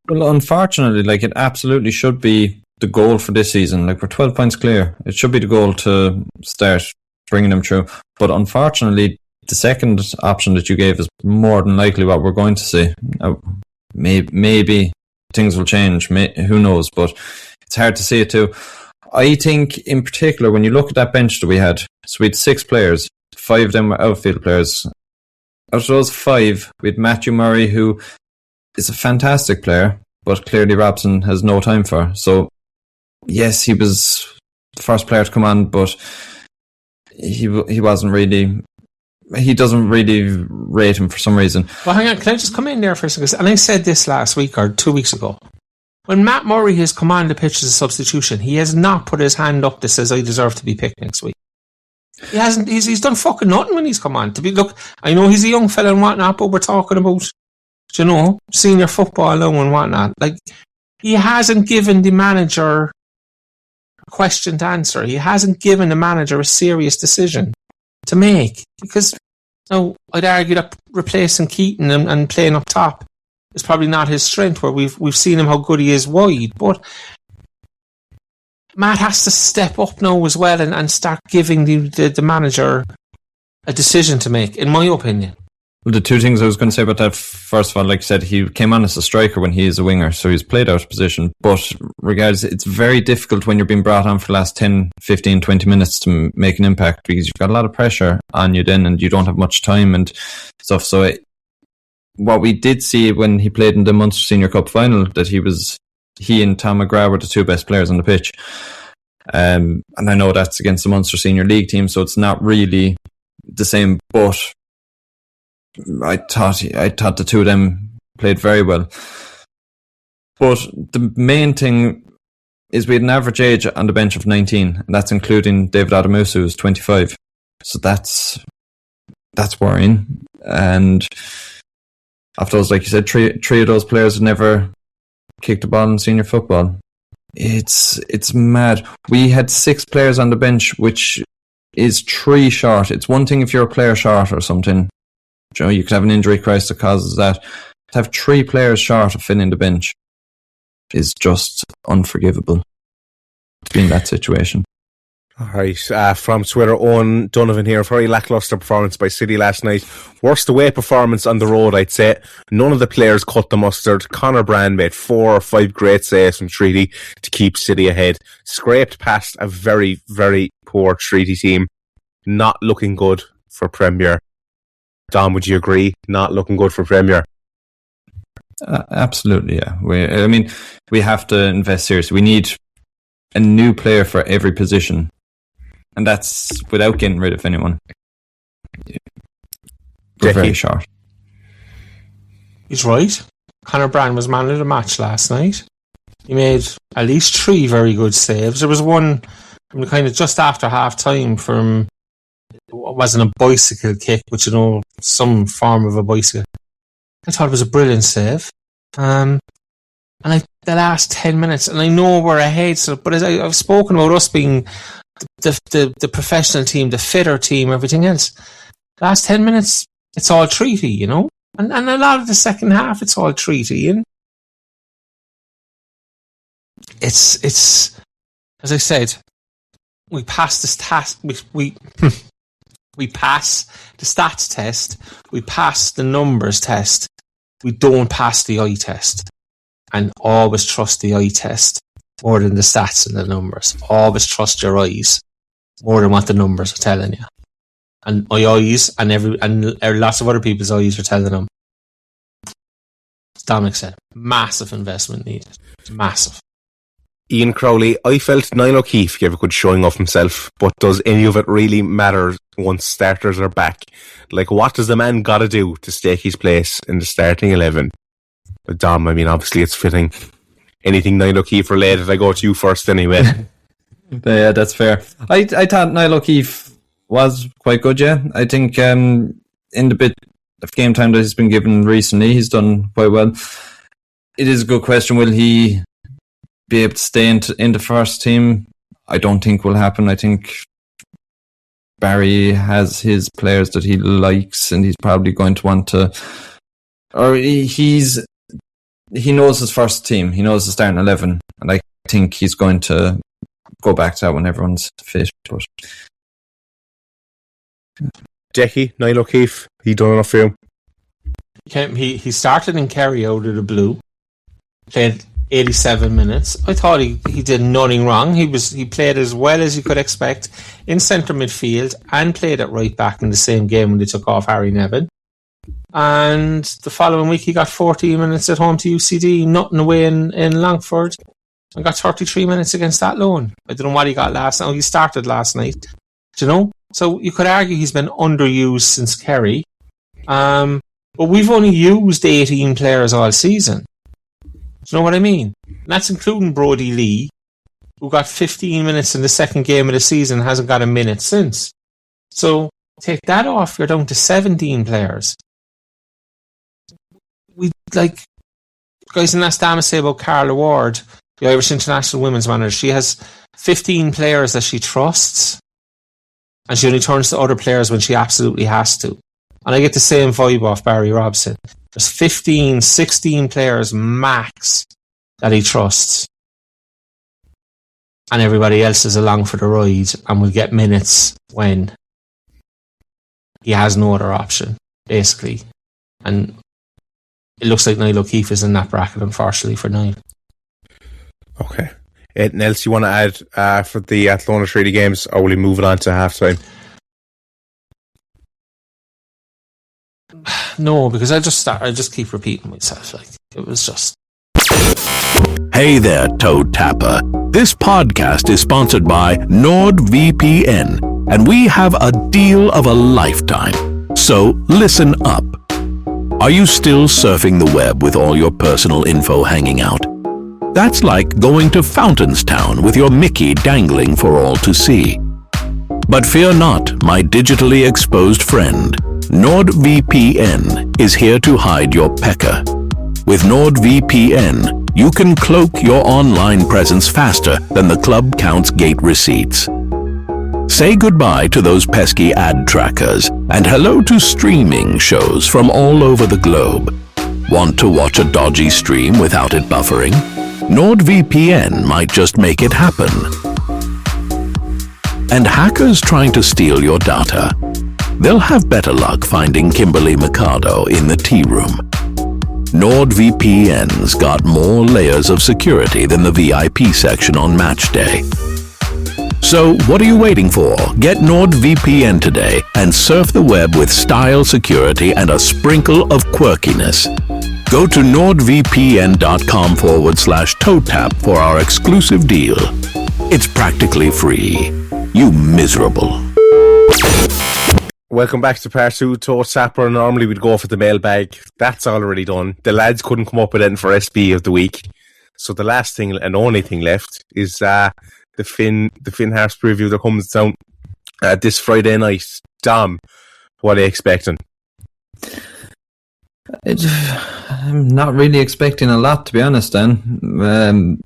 Well, unfortunately, it absolutely should be the goal for this season. We're 12 points clear. It should be the goal to start bringing them through. But unfortunately, the second option that you gave is more than likely what we're going to see. Maybe things will change. Who knows? But it's hard to see it too. I think, in particular, when you look at that bench that we had, so we had 6 players. 5 of them were outfield players. Out of those 5, we had Matthew Murray, who is a fantastic player, but clearly Robson has no time for. So, yes, he was the first player to come on, but he wasn't really. He doesn't really rate him for some reason. Well, hang on, can I just come in there for a second? And I said this last week or 2 weeks ago. When Matt Murray has come on the pitch as a substitution, he has not put his hand up that says, I deserve to be picked next week. He hasn't. He's done fucking nothing when he's come on. Look, I know he's a young fella and whatnot, but we're talking about, senior football now and whatnot. He hasn't given the manager a question to answer. He hasn't given the manager a serious decision to make, because I'd argue that replacing Keaton and playing up top is probably not his strength, where we've seen him how good he is wide. But Matt has to step up now as well and start giving the manager a decision to make, in my opinion. Well, the 2 things I was going to say about that, first of all, like I said, he came on as a striker when he is a winger, so he's played out of position. But regardless, it's very difficult when you're being brought on for the last 10, 15, 20 minutes to make an impact, because you've got a lot of pressure on you then and you don't have much time and stuff. So what we did see when he played in the Munster Senior Cup final, that he and Tom McGrath were the 2 best players on the pitch. And I know that's against the Munster Senior League team, so it's not really the same, but I thought the 2 of them played very well. But the main thing is we had an average age on the bench of 19, and that's including David Adamusu, who's 25. So that's worrying. And after those, like you said, three of those players had never kicked a ball in senior football. It's mad. We had 6 players on the bench, which is 3 short. It's one thing if you're a player short or something. You could have an injury crisis that causes that. To have 3 players short of filling the bench is just unforgivable to be in that situation. All right, from Twitter, Owen Donovan here. Very lacklustre performance by City last night. Worst away performance on the road, I'd say. None of the players cut the mustard. Conor Brand made 4 or 5 great saves from Treaty to keep City ahead. Scraped past a very, very poor Treaty team. not looking good for Premier. Dom, would you agree? Not looking good for Premier. Absolutely, yeah. We have to invest seriously. We need a new player for every position, and that's without getting rid of anyone. We're very short. He's right. Conor Brand was man of the match last night. He made at least 3 very good saves. There was one kind of just after half time from, it wasn't a bicycle kick, but some form of a bicycle. I thought it was a brilliant save. And the last 10 minutes, and I know we're ahead, but as I've spoken about us being the professional team, the fitter team, everything else. Last 10 minutes, it's all treaty, and a lot of the second half, it's all treaty, and it's as I said, we passed this task. We pass the stats test. We pass the numbers test. We don't pass the eye test. And always trust the eye test more than the stats and the numbers. Always trust your eyes more than what the numbers are telling you. And my eyes and lots of other people's eyes are telling them. As Dominic said, massive investment needed. Massive. Ian Crowley, I felt Niall O'Keefe gave a good showing of himself, but does any of it really matter once starters are back? Like, what does the man got to do to stake his place in the starting 11? But Dom, obviously it's fitting. Anything Niall O'Keefe related, I go to you first anyway. Yeah, that's fair. I thought Niall O'Keefe was quite good, yeah. I think in the bit of game time that he's been given recently, he's done quite well. It is a good question. Will he be able to stay in the first team? I don't think will happen. I think Barry has his players that he likes, and he's probably going to want to, or he knows his first team. He knows the starting 11, and I think he's going to go back to that when everyone's fit. But Decky, Niall O'Keefe, he done enough for you? He started in Kerry out of the blue, played 87 minutes. I thought he did nothing wrong. He played as well as you could expect in centre midfield and played at right back in the same game when they took off Harry Nevin. And the following week he got 14 minutes at home to UCD, nothing away in Longford, and got 33 minutes against Athlone. I don't know what he got last night. He started last night. So you could argue he's been underused since Kerry. But we've only used 18 players all season. Do you know what I mean? And that's including Brodie Lee, who got 15 minutes in the second game of the season, hasn't got a minute since. So take that off, you're down to 17 players. Guys in Astama say about Carla Ward, the Irish international women's manager, she has 15 players that she trusts, and she only turns to other players when she absolutely has to. And I get the same vibe off Barry Robson. There's 15, 16 players max that he trusts. And everybody else is along for the ride and will get minutes when he has no other option, basically. And it looks like Niall O'Keefe is in that bracket, unfortunately, for Niall. Okay. Anything else you want to add for the Athlone Treaty games, or will we move it on to half-time? No, because I just keep repeating myself. Like, it was just... Hey there, Toe Tapper. This podcast is sponsored by NordVPN, and we have a deal of a lifetime. So listen up. Are you still surfing the web with all your personal info hanging out? That's like going to Fountainstown with your Mickey dangling for all to see. But fear not, my digitally exposed friend. NordVPN is here to hide your pecker. With NordVPN, you can cloak your online presence faster than the club counts gate receipts. Say goodbye to those pesky ad trackers and hello to streaming shows from all over the globe. Want to watch a dodgy stream without it buffering? NordVPN might just make it happen. And hackers trying to steal your data? They'll have better luck finding Kimberly Mercado in the tea room. NordVPN's got more layers of security than the VIP section on match day. So, what are you waiting for? Get NordVPN today and surf the web with style, security, and a sprinkle of quirkiness. Go to nordvpn.com/ToeTap for our exclusive deal. It's practically free. You miserable. Welcome back to part 2, Toe Tapper. Normally we'd go for the mailbag. That's already done. The lads couldn't come up with anything for SB of the week. So the last thing and only thing left is the Finn Harps preview that comes down this Friday night. Dom, what are you expecting? I'm not really expecting a lot, to be honest, then. I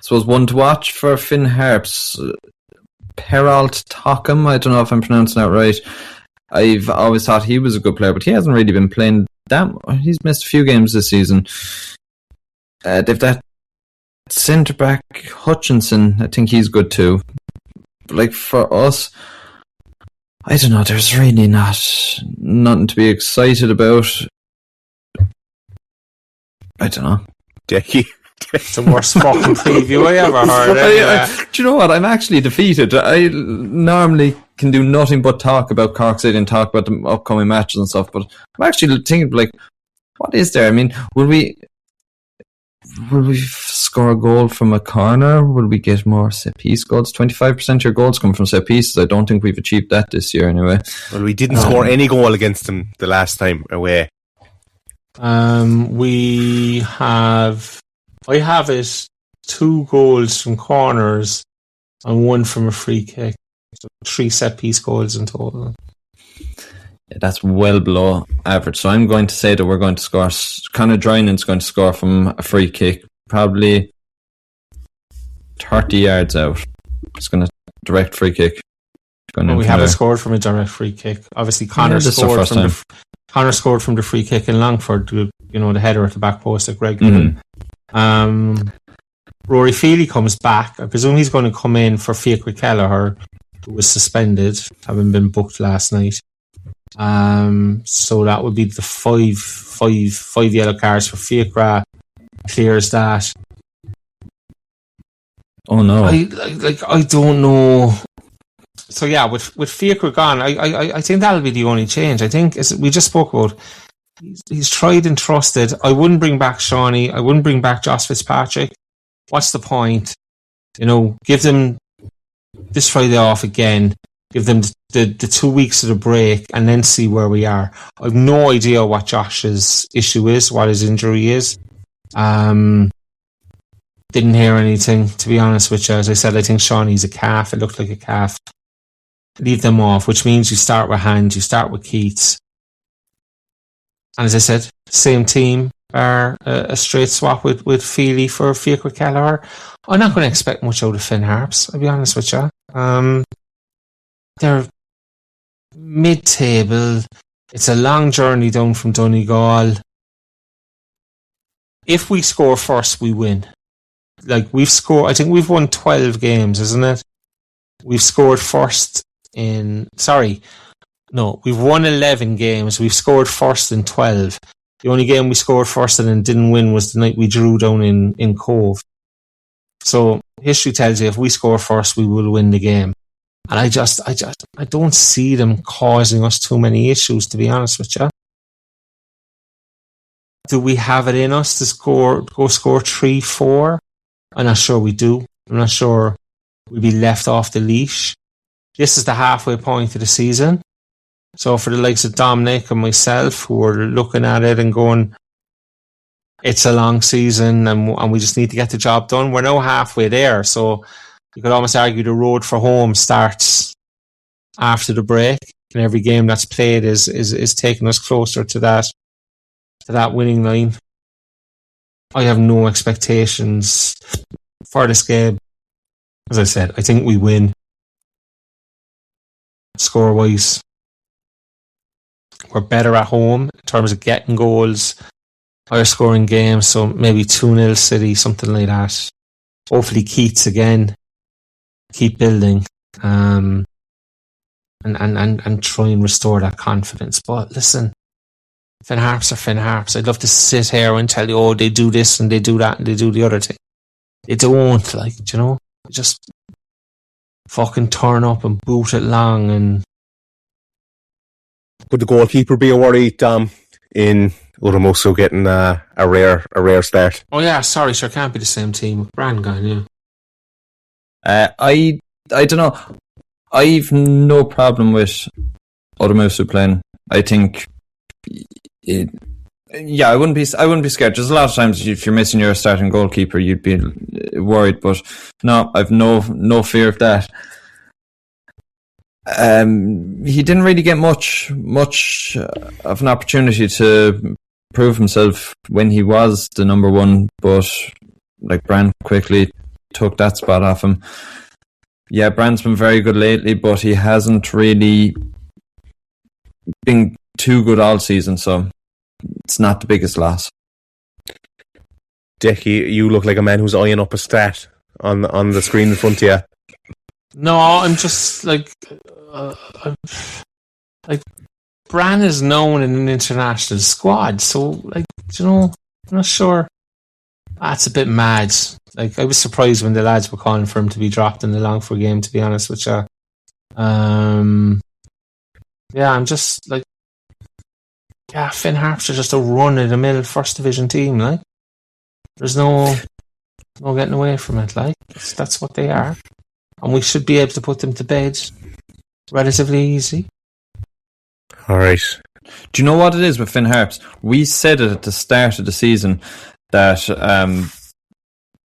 suppose one to watch for Finn Harps, Peralt Tockham. I don't know if I'm pronouncing that right. I've always thought he was a good player, but he hasn't really been playing that. He's missed a few games this season. They've that centre back Hutchinson. I think he's good too. But like for us, I don't know. There's really nothing to be excited about. I don't know. Jackie. It's the worst fucking preview I ever heard. Do you know what? I'm actually defeated. I normally can do nothing but talk about Cork City and talk about the upcoming matches and stuff, but I'm actually thinking, like, what is there? I mean, will we score a goal from a corner? Will we get more set piece goals? 25% of your goals come from set pieces. I don't think we've achieved that this year anyway. Well, we didn't score any goal against them the last time away. I have it 2 goals from corners and 1 from a free kick. So 3 set piece goals in total. Yeah, that's well below average. So I'm going to say that we're going to score. Conor Drynan's going to score from a free kick, probably 30 yards out. It's going to direct free kick. We haven't scored from a direct free kick. Obviously, Conor scored from the free kick in Longford. The header at the back post at Greg. Rory Feely comes back. I presume he's going to come in for Fiacre Kelleher, who was suspended, having been booked last night. So that would be the five yellow cards for Fiacre. Clears that. Oh no! I don't know. So yeah, with Fiacre gone, I think that'll be the only change. I think we just spoke about. He's tried and trusted. I wouldn't bring back Shawnee. I wouldn't bring back Josh Fitzpatrick. What's the point? Give them this Friday off again. Give them the 2 weeks of the break and then see where we are. I have no idea what Josh's issue is, what his injury is. Didn't hear anything, to be honest with you. As I said, I think Shawnee's a calf. It looked like a calf. Leave them off, which means you start with Hand, you start with Keats. And as I said, same team, are a straight swap with Feely for Fiacre Kelleher. I'm not going to expect much out of Finn Harps, I'll be honest with you. They're mid-table. It's a long journey down from Donegal. If we score first, we win. I think we've won 12 games, isn't it? We've scored first we've won 11 games. We've scored first in 12. The only game we scored first and then didn't win was the night we drew down in Cove. So history tells you if we score first, we will win the game. And I don't see them causing us too many issues, to be honest with you. Do we have it in us to score 3-4? I'm not sure we do. I'm not sure we'll be left off the leash. This is the halfway point of the season. So for the likes of Dominic and myself, who are looking at it and going, it's a long season and we just need to get the job done, we're now halfway there. So you could almost argue the road for home starts after the break, and every game that's played is taking us closer to that winning line. I have no expectations for this game. As I said, I think we win. Score-wise, we're better at home in terms of getting goals, higher scoring games, so maybe 2-0 City, something like that. Hopefully Keats again, keep building, and try and restore that confidence. But listen, Finn Harps are Finn Harps. I'd love to sit here and tell you, oh, they do this and they do that and they do the other thing. They don't, fucking turn up and boot it long. And could the goalkeeper be a worry, Dom, in Unamusu getting a rare start? Oh yeah, sorry, sure, can't be the same team with Brand gone, yeah. I don't know. I've no problem with Unamusu playing. I think I wouldn't be scared. There's a lot of times if you're missing your starting goalkeeper, you'd be worried. But no, I've no fear of that. He didn't really get much of an opportunity to prove himself when he was the number one. But like Brand quickly took that spot off him. Yeah, Brand's been very good lately, but he hasn't really been too good all season. So. It's not the biggest loss. Decky, you look like a man who's eyeing up a stat on the screen in front of you. No, I'm just like Bran is known in an international squad, so like I'm not sure. That's a bit mad. Like I was surprised when the lads were calling for him to be dropped in the Longford game. To be honest with you, I'm just like. Yeah, Finn Harps are just a run-of-the-mill first division team, like. There's no getting away from it, like. That's what they are. And we should be able to put them to bed relatively easy. Alright. Do you know what it is with Finn Harps? We said it at the start of the season that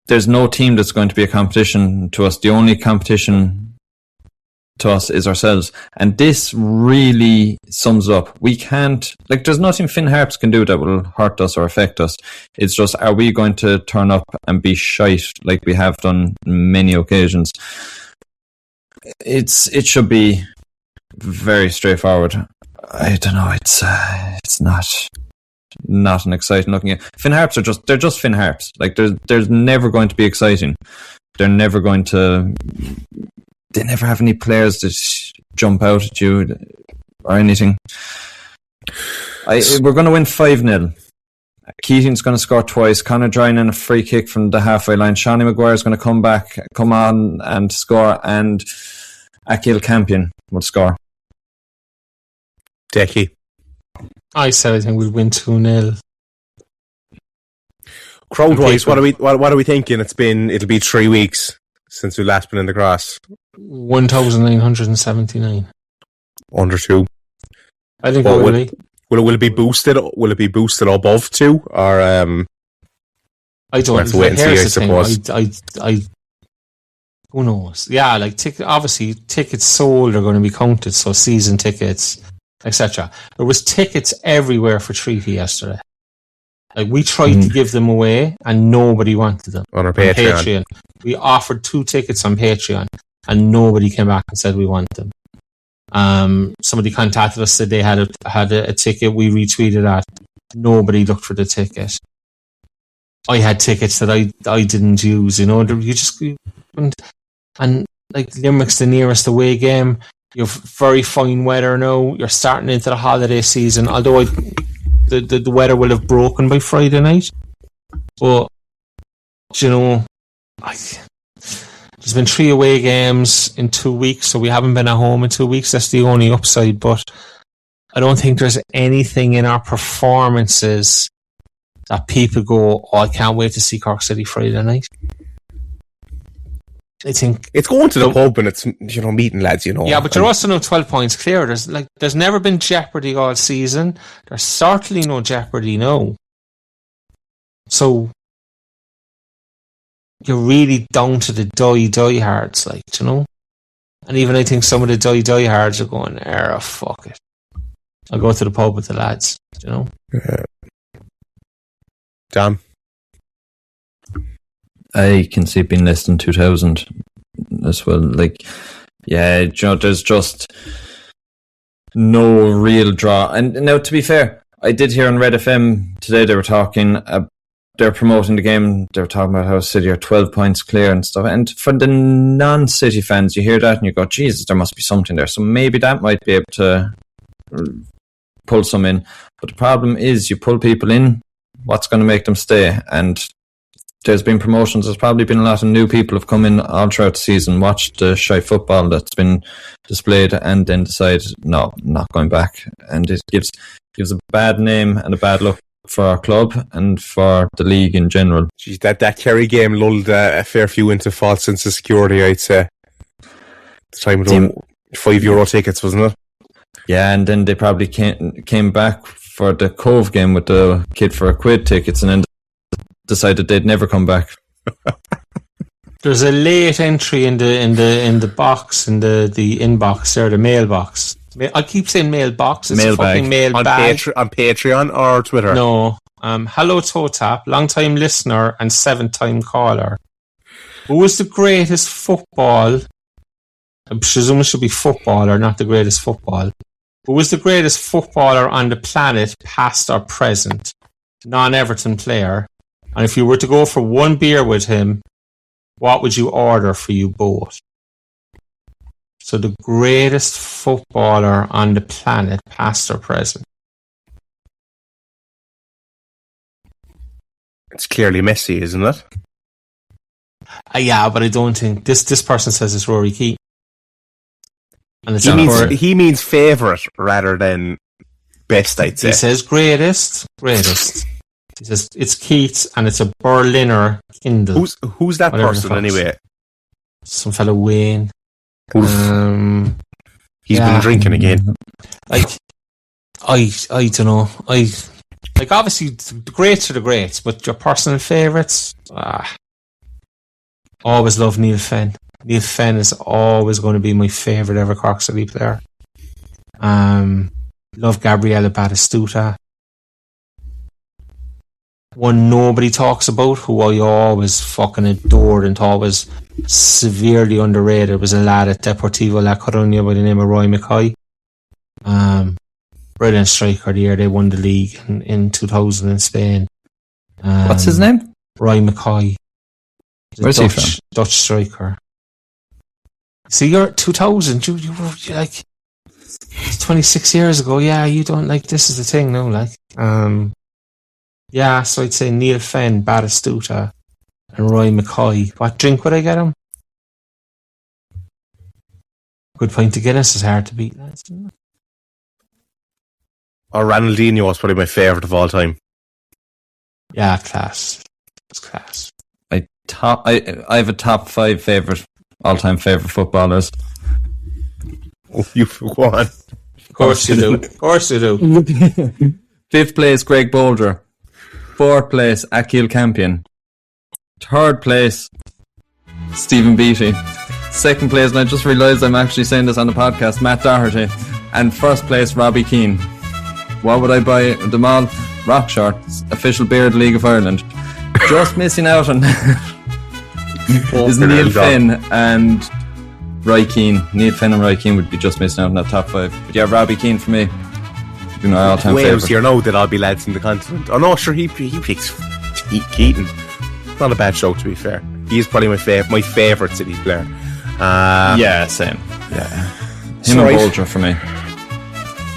there's no team that's going to be a competition to us. The only competition to us is ourselves, and this really sums up. We can't, like, there's nothing Finn Harps can do that will hurt us or affect us. It's just, are we going to turn up and be shite like we have done many occasions? It should be very straightforward. I don't know. It's not an exciting looking. Finn Harps they're just Finn Harps. Like there's never going to be exciting. They're never going to. They never have any players that jump out at you or anything. We're going to win 5-0. Keating's going to score twice. Conor Drynan a free kick from the halfway line. Shawnee Maguire's going to come on and score, and Akil Campion will score. Decky. I said I think we'll win 2-0. Crowd-wise, what are we thinking? It'll be 3 weeks since we last been in the grass. 1,979. Under 2. I think it will be. Will it be boosted? Will it be boosted above 2? Or I don't. Have to wait and see, I suppose. I who knows? Yeah, like obviously tickets sold are going to be counted. So season tickets, etc. There was tickets everywhere for Treaty yesterday. Like we tried to give them away, and nobody wanted them on our Patreon. We offered 2 tickets on Patreon, and nobody came back and said we want them. Somebody contacted us, said they had a ticket. We retweeted that. Nobody looked for the ticket. I had tickets that I didn't use. You couldn't. And like Limerick's the nearest away game. You have very fine weather now. You're starting into the holiday season. Although the weather will have broken by Friday night, but there's been 3 away games in 2 weeks, so we haven't been at home in 2 weeks. That's the only upside, but I don't think there's anything in our performances that people go, I can't wait to see Cork City Friday night. I think it's going to the pub and it's meeting lads. Yeah, but you're also now 12 points clear. There's never been jeopardy all season. There's certainly no jeopardy now. So you're really down to the diehards, and even I think some of the diehards are going, fuck it, I'll go to the pub with the lads. Damn. I can see it being less than 2,000 as well. There's just no real draw. And now, to be fair, I did hear on Red FM today they were talking. They're promoting the game. They were talking about how City are 12 points clear and stuff. And for the non-City fans, you hear that and you go, Jesus, there must be something there. So maybe that might be able to pull some in. But the problem is, you pull people in, what's going to make them stay? And there's been promotions. There's probably been a lot of new people have come in all throughout the season, watched the shy football that's been displayed, and then decided, no, not going back. And it gives a bad name and a bad look for our club and for the league in general. Geez, that Kerry game lulled a fair few into false sense of security, I'd say. The time it was €5 tickets, wasn't it? Yeah, and then they probably came back for the Cove game with the kid for a £1 tickets, and then decided they'd never come back. There's a late entry in the box, in the inbox there, the mailbox. I keep saying mailbox. It's Mailbag. a fucking mailbag. On Patreon or Twitter? No. Hello, Toe Tap, long-time listener and 7-time caller. Who was the greatest football? I presume it should be footballer, not the greatest football. Who was the greatest footballer on the planet, past or present? Non-Everton player. And if you were to go for one beer with him, what would you order for you both? So the greatest footballer on the planet, past or present. It's clearly Messi, isn't it? Yeah, but I don't think this person says it's Rory Keane. And it's he means favourite rather than best, I'd say. He says greatest. He says it's Keats and it's a Berliner Kindle. Who's that person anyway? Some fellow Wayne. He's been drinking again. I don't know. Obviously the greats are the greats, but your personal favourites. Always love Neil Fenn. Neil Fenn is always going to be my favourite ever Cork City player. Love Gabriella Batistuta. One nobody talks about, who I always fucking adored and thought was severely underrated, was a lad at Deportivo La Coruña by the name of Roy Makaay. Brilliant striker the year they won the league in 2000 in Spain. What's his name? Roy Makaay. Where's he from? Dutch striker. See, you're 2000. You were like 26 years ago. Yeah, you don't like. This is the thing now. Like, yeah. So I'd say Neil Fenn, Batistuta, and Roy Makaay. What drink would I get him? Good pint of Guinness is hard to beat. Or Ronaldinho was probably my favourite of all time. Yeah, class. It's class. I have a top 5 all-time favourite footballers. Oh, you go on. Of course you do. Of course you do. 5th place, Greg Bolger. 4th place, Akil Campion. 3rd place, Stephen Beattie. 2nd place, and I just realised I'm actually saying this on the podcast, Matt Doherty. And 1st place, Robbie Keane. What would I buy them all? Rock shorts, official beer of the League of Ireland. Just missing out on is Neil Fenn and Roy Keane. Neil Fenn and Roy Keane would be just missing out on that top 5. But yeah, Robbie Keane for me. You know, all-time Wales favourite. here now that I'll be lads in the continent. Oh no, sure, he picks Keaton. Not a bad show, to be fair. He's probably my favourite City player. Yeah, same. Yeah, him and Bolger for me.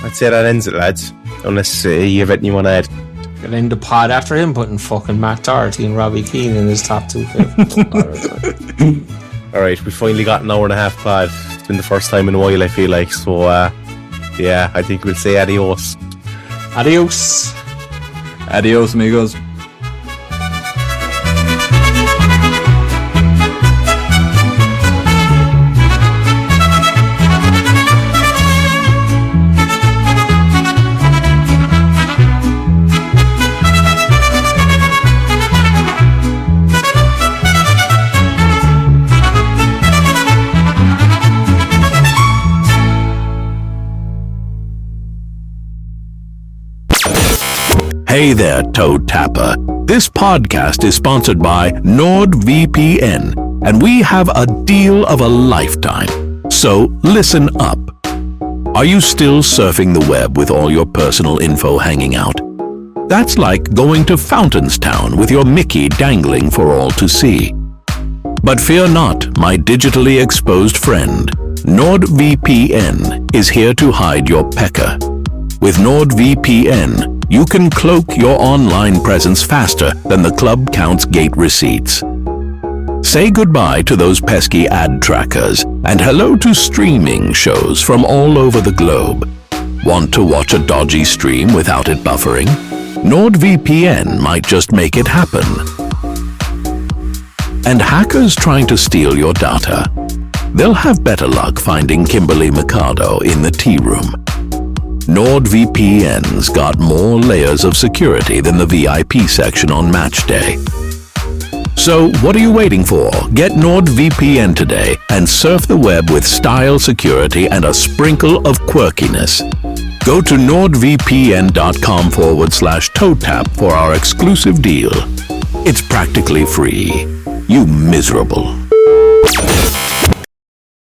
I'd say that ends it, lads. Unless you have anything you want to add. Get in the pod after him putting fucking Matt Doherty and Robbie Keane in his top 2 favourites. Alright, we finally got an hour and a half pod. It's been the first time in a while, I feel like. So, yeah, I think we'll say adios. Adios. Adios, amigos. Hey there, Toe Tapper. This podcast is sponsored by NordVPN, and we have a deal of a lifetime. So listen up. Are you still surfing the web with all your personal info hanging out? That's like going to Fountainstown with your Mickey dangling for all to see. But fear not, my digitally exposed friend. NordVPN is here to hide your pecker. With NordVPN, you can cloak your online presence faster than the club counts gate receipts. Say goodbye to those pesky ad trackers and hello to streaming shows from all over the globe. Want to watch a dodgy stream without it buffering? NordVPN might just make it happen. And hackers trying to steal your data? They'll have better luck finding Kimberly Mikado in the tea room. NordVPN's got more layers of security than the VIP section on match day. So what are you waiting for? Get NordVPN today and surf the web with style, security, and a sprinkle of quirkiness. Go to nordvpn.com/ToeTap for our exclusive deal. It's practically free. You miserable.